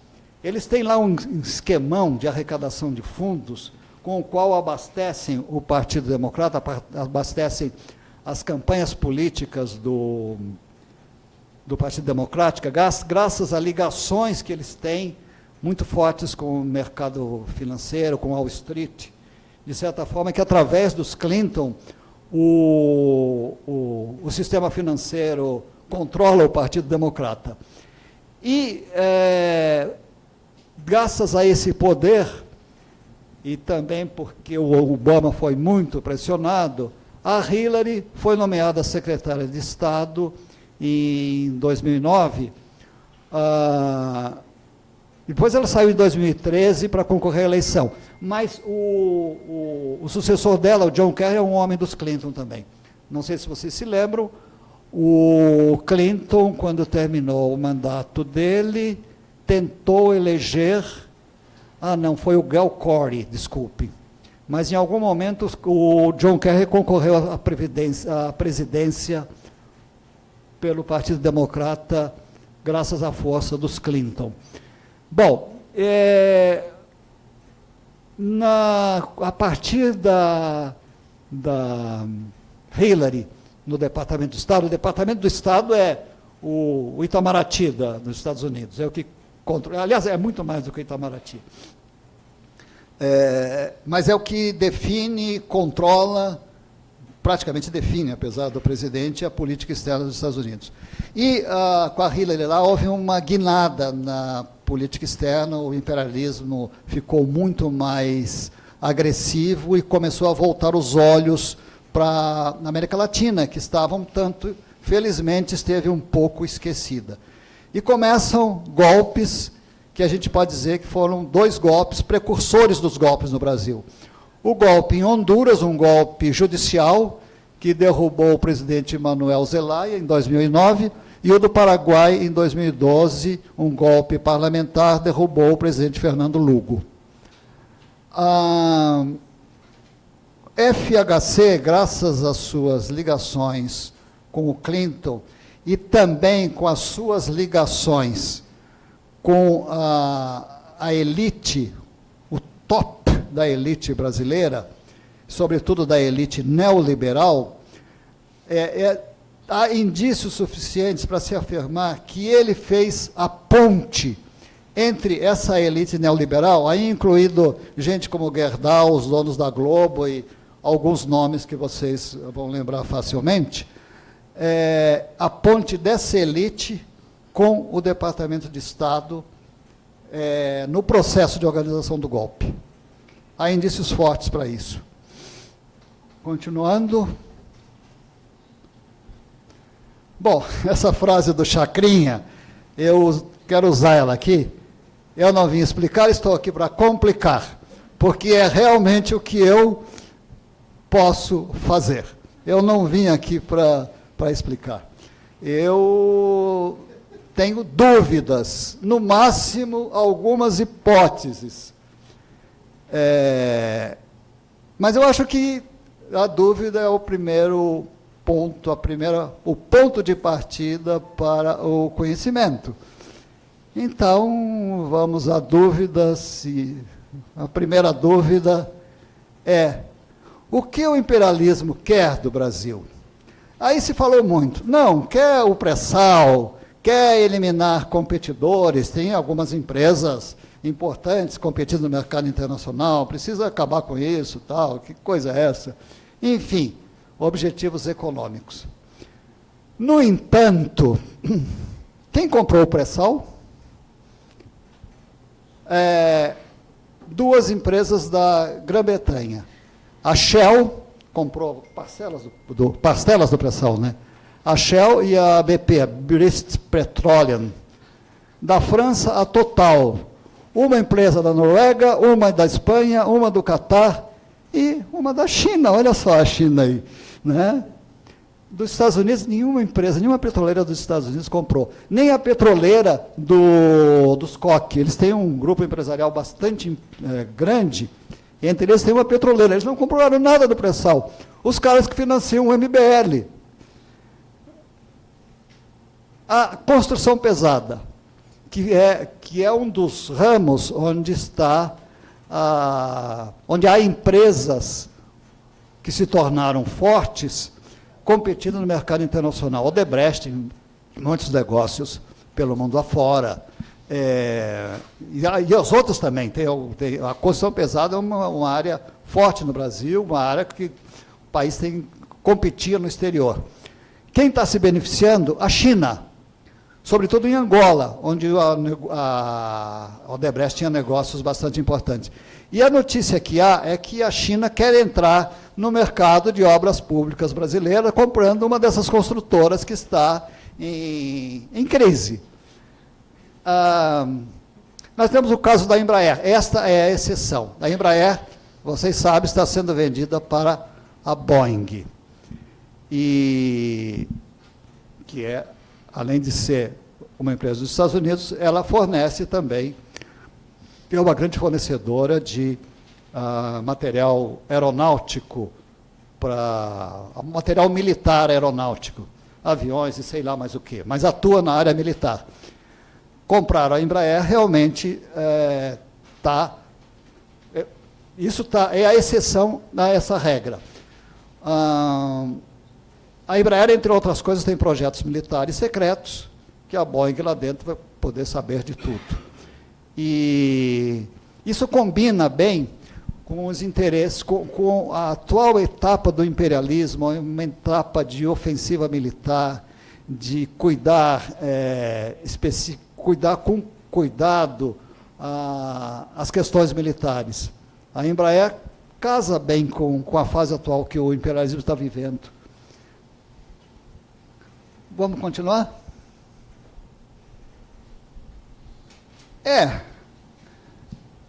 Eles têm lá um esquemão de arrecadação de fundos com o qual abastecem o Partido Democrata, abastecem as campanhas políticas do Partido Democrático, graças a ligações que eles têm muito fortes com o mercado financeiro, com Wall Street, de certa forma que através dos Clinton o sistema financeiro controla o Partido Democrata. E, graças a esse poder, e também porque o Obama foi muito pressionado, a Hillary foi nomeada secretária de Estado em 2009. Depois ela saiu em 2013 para concorrer à eleição. Mas o sucessor dela, o John Kerry, é um homem dos Clinton também. Não sei se vocês se lembram, o Clinton, quando terminou o mandato dele, tentou eleger... não, foi o Gal Corey, desculpe. Mas, em algum momento, o John Kerry concorreu à presidência pelo Partido Democrata, graças à força dos Clinton. Bom, a partir da Hillary no Departamento do Estado, o Departamento do Estado é o Itamaraty dos Estados Unidos, é o que controla, aliás, é muito mais do que o Itamaraty. Mas é o que define, controla, praticamente define, apesar do presidente, a política externa dos Estados Unidos. E com a Hillary lá houve uma guinada na política externa, o imperialismo ficou muito mais agressivo e começou a voltar os olhos para a América Latina, que estavam tanto, felizmente, esteve um pouco esquecida. E começam golpes, que a gente pode dizer que foram 2 golpes, precursores dos golpes no Brasil. O golpe em Honduras, um golpe judicial, que derrubou o presidente Manuel Zelaya, em 2009, e o do Paraguai, em 2012, um golpe parlamentar, derrubou o presidente Fernando Lugo. A FHC, graças às suas ligações com o Clinton, e também com as suas ligações com a elite, o top da elite brasileira, sobretudo da elite neoliberal, há indícios suficientes para se afirmar que ele fez a ponte entre essa elite neoliberal, aí incluído gente como Gerdau, os donos da Globo e alguns nomes que vocês vão lembrar facilmente, a ponte dessa elite com o Departamento de Estado no processo de organização do golpe. Há indícios fortes para isso. Continuando. Bom, essa frase do Chacrinha, eu quero usar ela aqui. Eu não vim explicar, estou aqui para complicar, porque é realmente o que eu posso fazer. Eu não vim aqui para explicar. Eu tenho dúvidas, no máximo algumas hipóteses. Mas eu acho que a dúvida é o primeiro ponto, o ponto de partida para o conhecimento. Então, vamos à dúvida. A primeira dúvida é: o que o imperialismo quer do Brasil? Aí se falou muito. Não, quer o pré-sal, quer eliminar competidores, tem algumas empresas importantes competindo no mercado internacional, precisa acabar com isso, tal, que coisa é essa? Enfim, objetivos econômicos. No entanto, quem comprou o pré-sal? 2 empresas da Grã-Bretanha. A Shell comprou parcelas do pré-sal, né? A Shell e a BP, a British Petroleum. Da França, a Total. Uma empresa da Noruega, uma da Espanha, uma do Catar e uma da China. Olha só a China aí, né? Dos Estados Unidos, nenhuma empresa, nenhuma petroleira dos Estados Unidos comprou. Nem a petroleira dos Koch. Eles têm um grupo empresarial bastante grande, entre eles tem uma petroleira. Eles não compraram nada do pré-sal. Os caras que financiam o MBL. A construção pesada. que é um dos ramos onde onde há empresas que se tornaram fortes competindo no mercado internacional. Odebrecht, em muitos negócios pelo mundo afora. E os outros também. A construção pesada é uma área forte no Brasil, uma área que o país competia no exterior. Quem está se beneficiando? A China, sobretudo em Angola, onde a Odebrecht tinha negócios bastante importantes. E a notícia que há é que a China quer entrar no mercado de obras públicas brasileiras, comprando uma dessas construtoras que está em crise. Nós temos o caso da Embraer. Esta é a exceção. A Embraer, vocês sabem, está sendo vendida para a Boeing. E que é, além de ser uma empresa dos Estados Unidos, ela fornece também, é uma grande fornecedora de material aeronáutico, material militar aeronáutico, aviões e sei lá mais o quê, mas atua na área militar. Compraram a Embraer, realmente isso é a exceção a essa regra. A Embraer, entre outras coisas, tem projetos militares secretos, que a Boeing lá dentro vai poder saber de tudo. E isso combina bem com os interesses, com a atual etapa do imperialismo, uma etapa de ofensiva militar, de cuidar com cuidado as questões militares. A Embraer casa bem com a fase atual que o imperialismo está vivendo. Vamos continuar?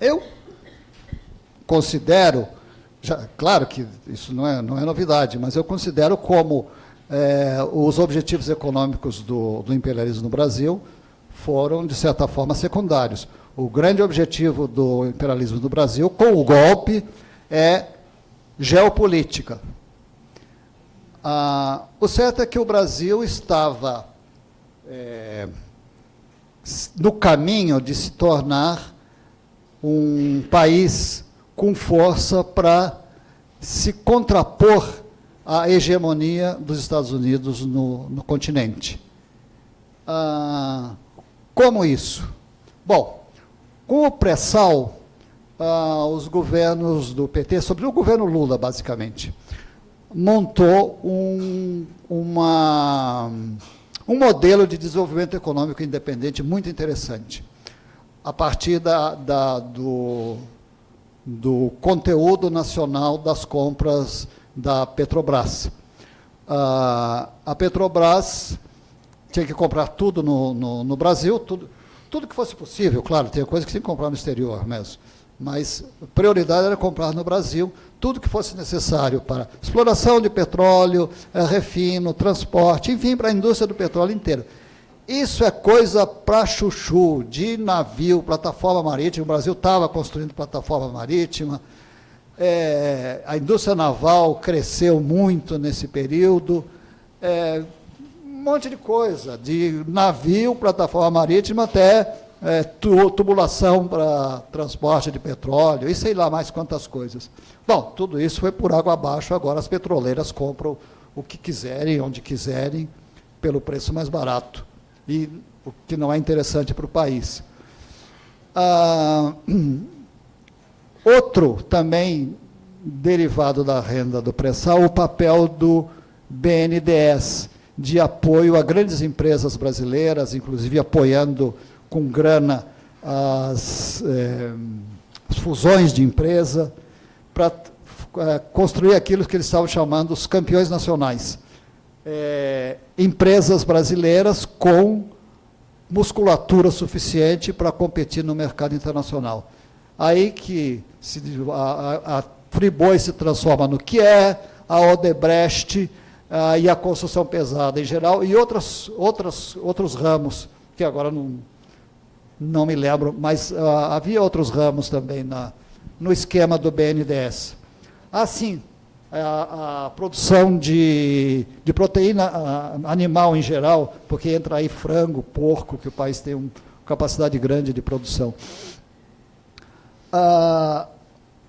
Eu considero, claro que isso não é novidade, mas eu considero como os objetivos econômicos do imperialismo no Brasil foram, de certa forma, secundários. O grande objetivo do imperialismo no Brasil, com o golpe, é geopolítica. O certo é que o Brasil estava no caminho de se tornar um país com força para se contrapor à hegemonia dos Estados Unidos no continente. Como isso? Bom, com o pré-sal, os governos do PT, sobre o governo Lula, basicamente, montou um modelo de desenvolvimento econômico independente muito interessante, a partir do conteúdo nacional das compras da Petrobras. A Petrobras tinha que comprar tudo no Brasil, tudo que fosse possível, claro, tem coisa que tinha que comprar no exterior mesmo, mas a prioridade era comprar no Brasil tudo que fosse necessário para exploração de petróleo, refino, transporte, enfim, para a indústria do petróleo inteira. Isso é coisa para chuchu, de navio, plataforma marítima. O Brasil estava construindo plataforma marítima, a indústria naval cresceu muito nesse período, um monte de coisa, de navio, plataforma marítima, até tubulação para transporte de petróleo, e sei lá mais quantas coisas. Bom, tudo isso foi por água abaixo, agora as petroleiras compram o que quiserem, onde quiserem, pelo preço mais barato, e o que não é interessante para o país. Outro também derivado da renda do pré-sal, o papel do BNDES, de apoio a grandes empresas brasileiras, inclusive apoiando com grana as fusões de empresa, para construir aquilo que eles estavam chamando os campeões nacionais. Empresas brasileiras com musculatura suficiente para competir no mercado internacional. Aí que a Friboi se transforma no que é, a Odebrecht e a construção pesada em geral, e outros ramos, que agora não me lembro, mas havia outros ramos também no esquema do BNDES. Assim, a produção de proteína animal em geral, porque entra aí frango, porco, que o país tem um capacidade grande de produção.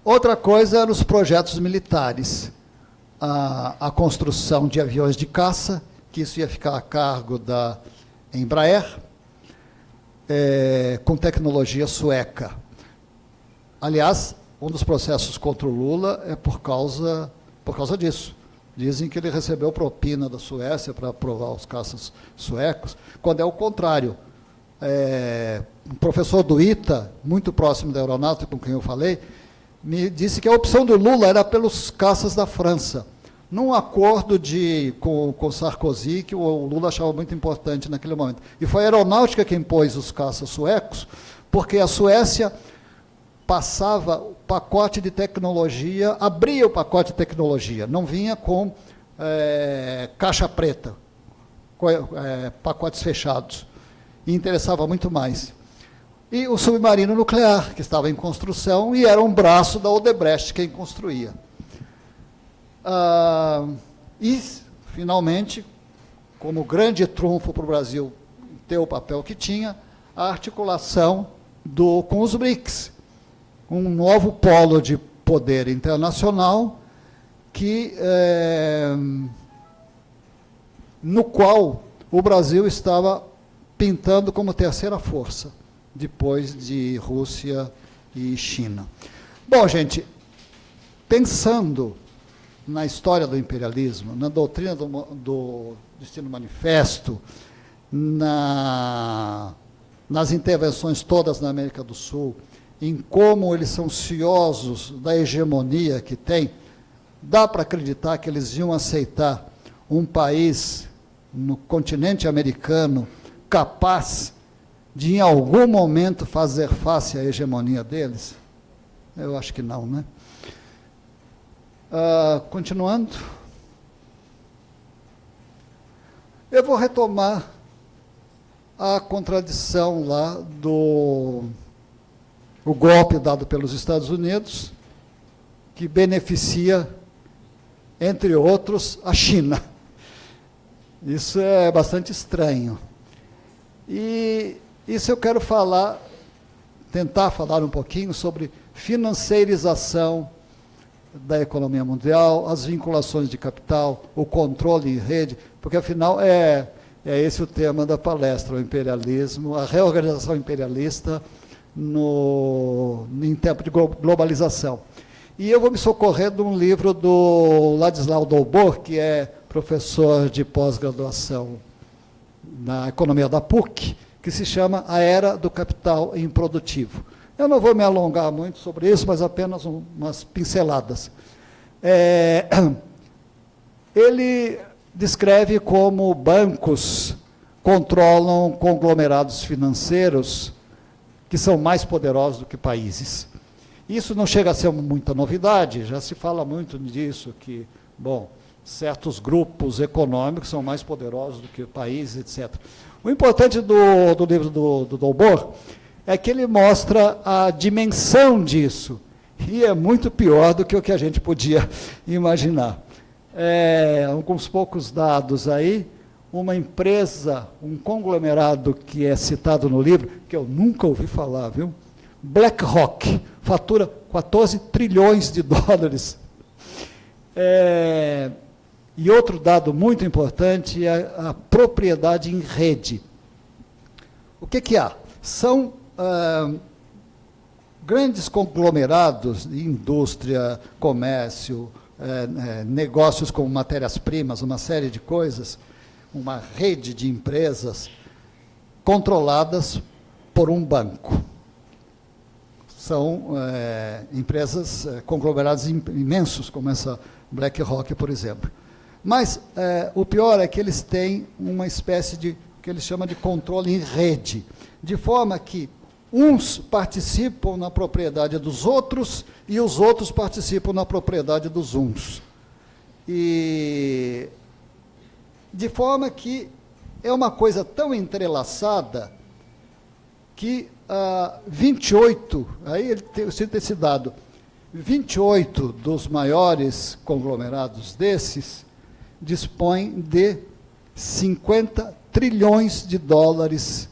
Outra coisa eram os projetos militares. A construção de aviões de caça, que isso ia ficar a cargo da Embraer, com tecnologia sueca. Aliás, um dos processos contra o Lula é por causa disso. Dizem que ele recebeu propina da Suécia para aprovar os caças suecos, quando é o contrário. Um professor do ITA, muito próximo da aeronáutica, com quem eu falei, me disse que a opção do Lula era pelos caças da França, num acordo com Sarkozy, que o Lula achava muito importante naquele momento. E foi a aeronáutica que impôs os caças suecos, porque a Suécia passava o pacote de tecnologia, abria o pacote de tecnologia, não vinha com caixa preta, pacotes fechados, e interessava muito mais. E o submarino nuclear, que estava em construção, e era um braço da Odebrecht quem construía. E, finalmente, como grande trunfo para o Brasil ter o papel que tinha, a articulação com os BRICS, um novo polo de poder internacional no qual o Brasil estava pintando como terceira força, depois de Rússia e China. Bom, gente, pensando na história do imperialismo, na doutrina do Destino Manifesto, nas intervenções todas na América do Sul, em como eles são ciosos da hegemonia que tem, dá para acreditar que eles iam aceitar um país no continente americano capaz de, em algum momento, fazer face à hegemonia deles? Eu acho que não, né? Continuando. Eu vou retomar a contradição lá o golpe dado pelos Estados Unidos, que beneficia, entre outros, a China. Isso é bastante estranho. E isso eu quero tentar falar um pouquinho sobre financeirização da economia mundial, as vinculações de capital, o controle em rede, porque, afinal, é esse o tema da palestra, o imperialismo, a reorganização imperialista em tempo de globalização. E eu vou me socorrer de um livro do Ladislau Dolbor, que é professor de pós-graduação na economia da PUC, que se chama A Era do Capital Improdutivo. Eu não vou me alongar muito sobre isso, mas apenas umas pinceladas. Ele descreve como bancos controlam conglomerados financeiros que são mais poderosos do que países. Isso não chega a ser muita novidade, já se fala muito disso, que, bom, certos grupos econômicos são mais poderosos do que países, etc. O importante do livro do Dolbor é que ele mostra a dimensão disso, e é muito pior do que o que a gente podia imaginar. Alguns poucos dados aí, uma empresa, um conglomerado que é citado no livro, que eu nunca ouvi falar, viu? BlackRock, fatura 14 trilhões de dólares. E outro dado muito importante é a propriedade em rede. O que há? São grandes conglomerados de indústria, comércio, negócios com matérias-primas, uma série de coisas, uma rede de empresas controladas por um banco. São empresas, conglomerados imensos, como essa BlackRock, por exemplo. Mas o pior é que eles têm uma espécie de, que eles chamam de controle em rede, de forma que uns participam na propriedade dos outros e os outros participam na propriedade dos uns. E de forma que é uma coisa tão entrelaçada que 28, aí eu cito esse dado, 28 dos maiores conglomerados desses dispõem de 50 trilhões de dólares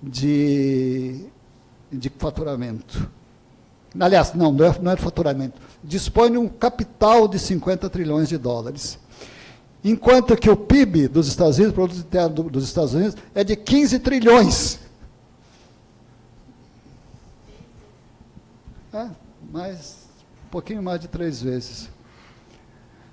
de faturamento. Aliás, não é de faturamento. Dispõe de um capital de 50 trilhões de dólares. Enquanto que o PIB dos Estados Unidos, o produto interno dos Estados Unidos, é de 15 trilhões. Mas um pouquinho mais de 3 vezes.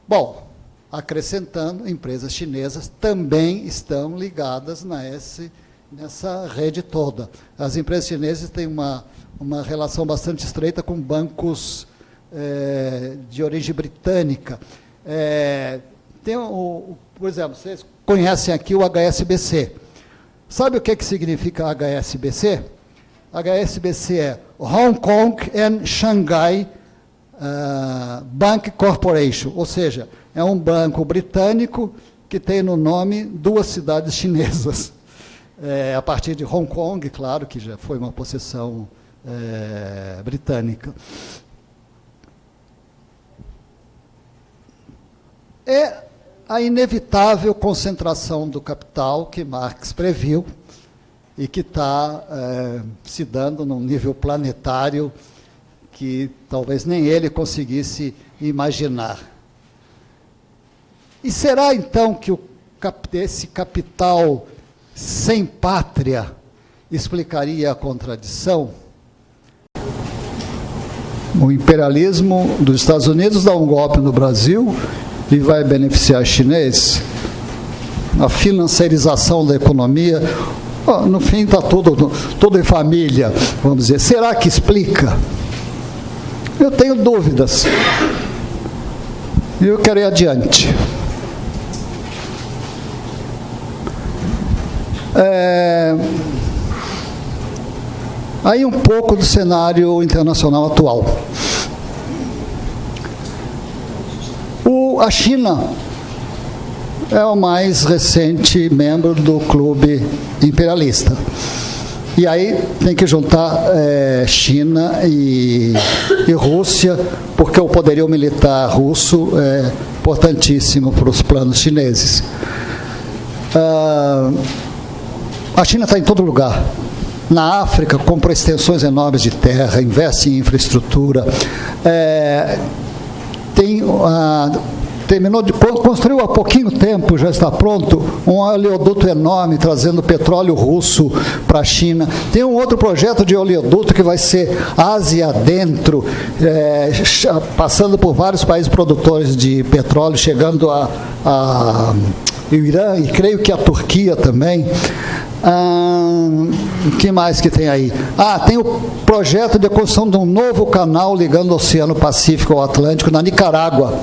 Bom, acrescentando, empresas chinesas também estão ligadas nessa rede toda. As empresas chinesas têm uma relação bastante estreita com bancos de origem britânica. Por exemplo, vocês conhecem aqui o HSBC. Sabe o que significa HSBC? HSBC é Hong Kong and Shanghai Bank Corporation, ou seja, é um banco britânico que tem no nome 2 cidades chinesas. A partir de Hong Kong, claro, que já foi uma possessão britânica. É a inevitável concentração do capital que Marx previu e que está se dando num nível planetário que talvez nem ele conseguisse imaginar. E será, então, que esse capital sem pátria explicaria a contradição? O imperialismo dos Estados Unidos dá um golpe no Brasil e vai beneficiar os chineses? A financiarização da economia, no fim está tudo em família, vamos dizer. Será que explica? Eu tenho dúvidas. E eu quero ir adiante. Aí um pouco do cenário internacional atual. A China é o mais recente membro do clube imperialista. E aí tem que juntar China e Rússia, porque o poderio militar russo é importantíssimo para os planos chineses. A China está em todo lugar. Na África, compra extensões enormes de terra, investe em infraestrutura, construiu há pouquinho tempo, já está pronto, um oleoduto enorme trazendo petróleo russo para a China. Tem um outro projeto de oleoduto que vai ser Ásia dentro, passando por vários países produtores de petróleo, chegando a Irã e creio que a Turquia também. O que mais que tem aí? Tem o projeto de construção de um novo canal ligando o Oceano Pacífico ao Atlântico na Nicarágua,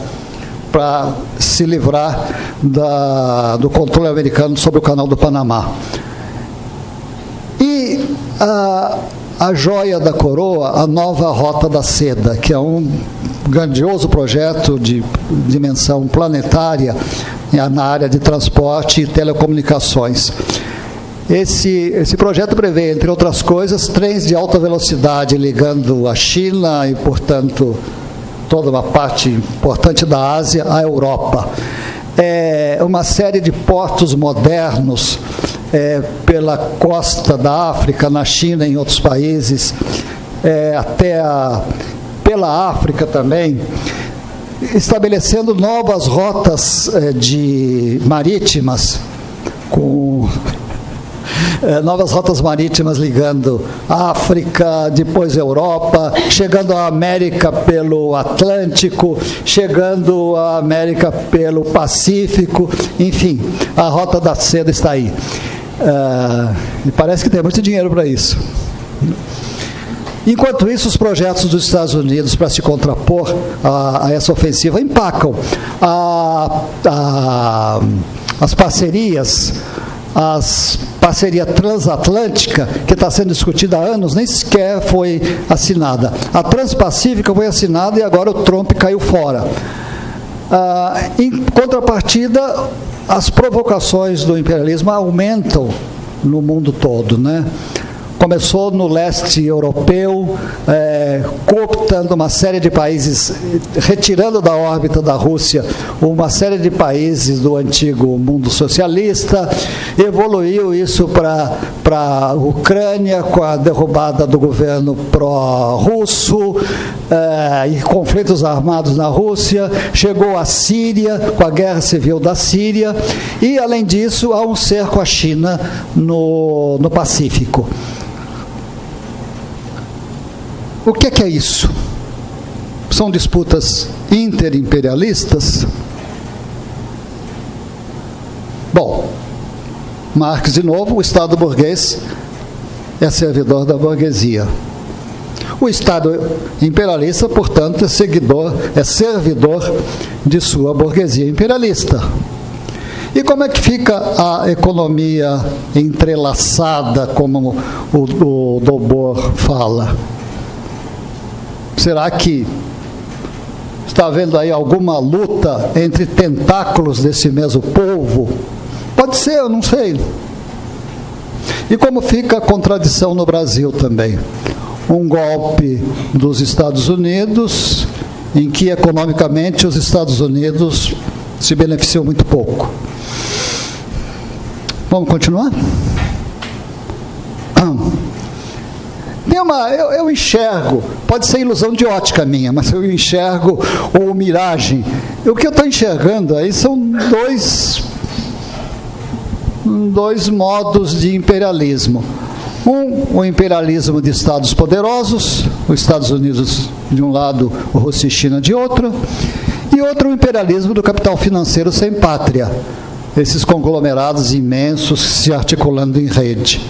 para se livrar do controle americano sobre o canal do Panamá. E a joia da coroa, a nova Rota da Seda, que é um grandioso projeto de dimensão planetária na área de transporte e telecomunicações. Esse projeto prevê, entre outras coisas, trens de alta velocidade ligando a China e, portanto, toda uma parte importante da Ásia à Europa. Uma série de portos modernos pela costa da África, na China e em outros países, até pela África também, estabelecendo novas rotas marítimas, novas rotas marítimas ligando a África, depois a Europa, chegando à América pelo Atlântico, chegando à América pelo Pacífico, enfim, a Rota da Seda está aí. E parece que tem muito dinheiro para isso. Enquanto isso, os projetos dos Estados Unidos para se contrapor a essa ofensiva empacam. As parcerias, a parceria transatlântica, que está sendo discutida há anos, nem sequer foi assinada. A Transpacífica foi assinada e agora o Trump caiu fora. Em contrapartida, as provocações do imperialismo aumentam no mundo todo, né? começou no leste europeu, cooptando uma série de países, retirando da órbita da Rússia uma série de países do antigo mundo socialista, evoluiu isso para a Ucrânia, com a derrubada do governo pró-russo, e conflitos armados na Rússia, chegou à Síria, com a guerra civil da Síria, e, além disso, há um cerco à China no Pacífico. O que é isso? São disputas interimperialistas? Bom, Marx, de novo, o Estado burguês é servidor da burguesia. O Estado imperialista, portanto, é servidor de sua burguesia imperialista. E como é que fica a economia entrelaçada, como o Dobor fala? Será que está havendo aí alguma luta entre tentáculos desse mesmo povo? Pode ser, eu não sei. E como fica a contradição no Brasil também? Um golpe dos Estados Unidos, em que economicamente os Estados Unidos se beneficiam muito pouco. Vamos continuar? Eu enxergo, pode ser ilusão de ótica minha, mas eu enxergo, ou miragem. O que eu estou enxergando aí são dois modos de imperialismo. O imperialismo de estados poderosos, os Estados Unidos de um lado, a Rússia e China de outro, e outro, o imperialismo do capital financeiro sem pátria, esses conglomerados imensos se articulando em rede.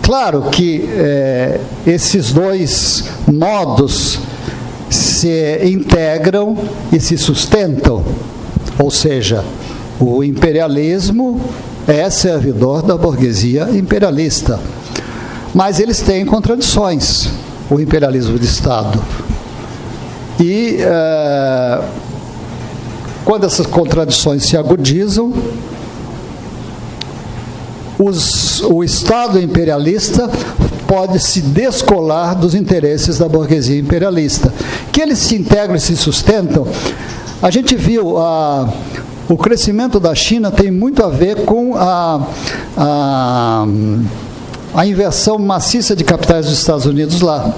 Claro que esses dois modos se integram e se sustentam, ou seja, o imperialismo é servidor da burguesia imperialista, mas eles têm contradições, o imperialismo de Estado. E quando essas contradições se agudizam, o Estado imperialista pode se descolar dos interesses da burguesia imperialista. Que eles se integram e se sustentam, a gente viu, o crescimento da China tem muito a ver com a inversão maciça de capitais dos Estados Unidos lá,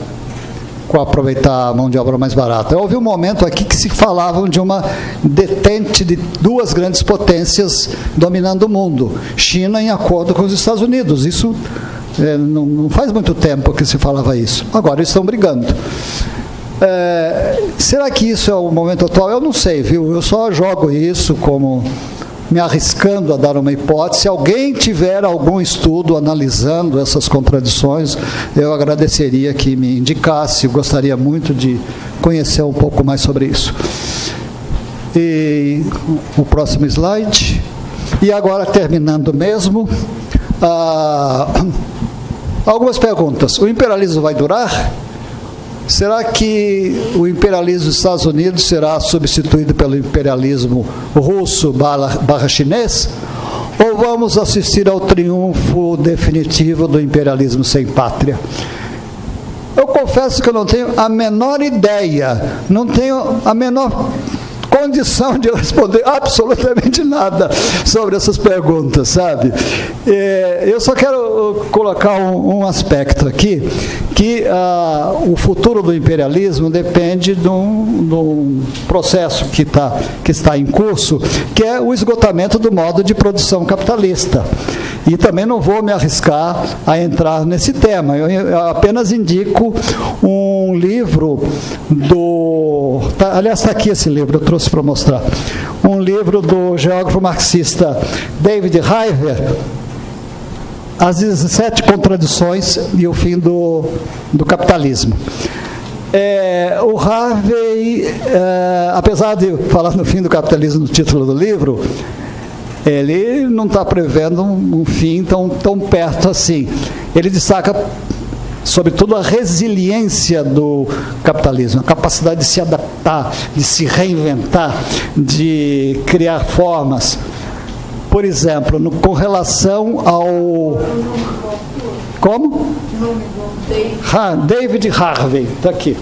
com aproveitar a mão de obra mais barata. Houve um momento aqui que se falavam de uma detente de duas grandes potências dominando o mundo, China em acordo com os Estados Unidos. Isso não faz muito tempo que se falava isso. Agora eles estão brigando. Será que isso é o momento atual? Eu não sei, viu? Eu só jogo isso como me arriscando a dar uma hipótese. Se alguém tiver algum estudo analisando essas contradições, eu agradeceria que me indicasse. Eu gostaria muito de conhecer um pouco mais sobre isso. E o próximo slide. E agora, terminando mesmo, algumas perguntas. O imperialismo vai durar? Será que o imperialismo dos Estados Unidos será substituído pelo imperialismo russo / chinês? Ou vamos assistir ao triunfo definitivo do imperialismo sem pátria? Eu confesso que eu não tenho a menor ideia, não tenho a menor condição de responder absolutamente nada sobre essas perguntas, sabe? Eu só quero colocar um aspecto aqui, que o futuro do imperialismo depende de um processo que está em curso, que é o esgotamento do modo de produção capitalista. E também não vou me arriscar a entrar nesse tema. Eu apenas indico um livro aliás, está aqui esse livro, eu trouxe para mostrar. Um livro do geógrafo marxista David Harvey, As 17 Contradições e o Fim do Capitalismo. O Harvey, apesar de falar no fim do capitalismo no título do livro, ele não está prevendo um fim tão perto assim. Ele destaca, sobretudo, a resiliência do capitalismo, a capacidade de se adaptar, de se reinventar, de criar formas. por exemplo, com relação ao... Como? David Harvey, está aqui.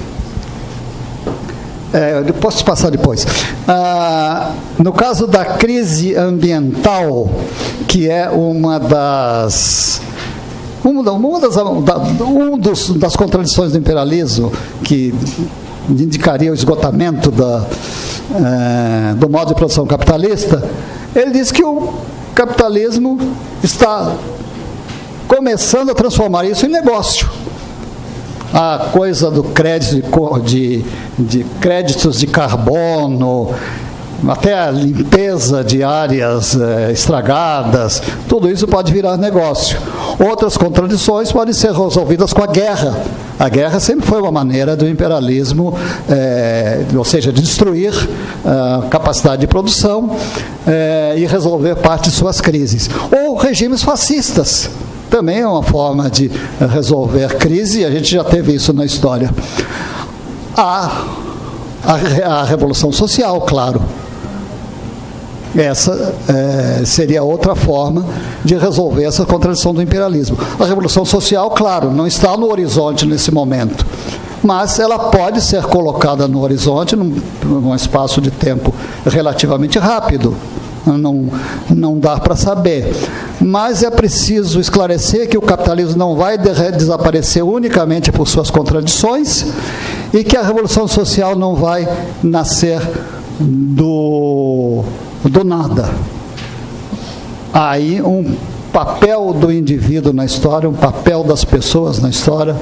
Posso passar depois. No caso da crise ambiental, que é uma das contradições do imperialismo, que indicaria o esgotamento do modo de produção capitalista, ele diz que o capitalismo está começando a transformar isso em negócio. A coisa do crédito de créditos de carbono, até a limpeza de áreas estragadas, tudo isso pode virar negócio. Outras contradições podem ser resolvidas com a guerra. A guerra sempre foi uma maneira do imperialismo, ou seja, de destruir a capacidade de produção e resolver parte de suas crises. Ou regimes fascistas. Também é uma forma de resolver crise, e a gente já teve isso na história. A Revolução Social, claro. Essa seria outra forma de resolver essa contradição do imperialismo. A Revolução Social, claro, não está no horizonte nesse momento, mas ela pode ser colocada no horizonte num espaço de tempo relativamente rápido. Não dá para saber. Mas é preciso esclarecer que o capitalismo não vai desaparecer unicamente por suas contradições e que a Revolução Social não vai nascer do nada. Há aí um papel do indivíduo na história, um papel das pessoas na história,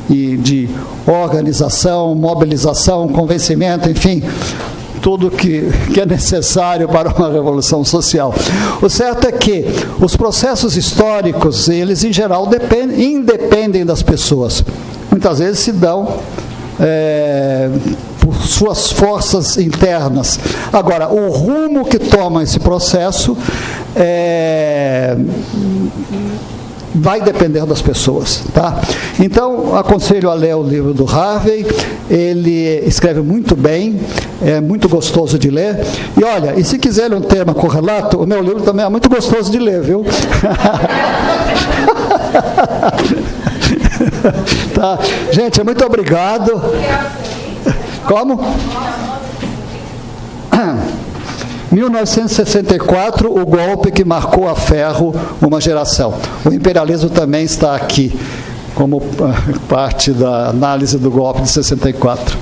e de organização, mobilização, convencimento, enfim, tudo que é necessário para uma revolução social. O certo é que os processos históricos, eles em geral independem das pessoas. Muitas vezes se dão por suas forças internas. Agora, o rumo que toma esse processo vai depender das pessoas, tá? Então, aconselho a ler o livro do Harvey. Ele escreve muito bem, é muito gostoso de ler. E olha, e se quiserem um tema correlato, o meu livro também é muito gostoso de ler, viu? Tá. Gente, muito obrigado. Como? 1964, o golpe que marcou a ferro uma geração. O imperialismo também está aqui, como parte da análise do golpe de 64.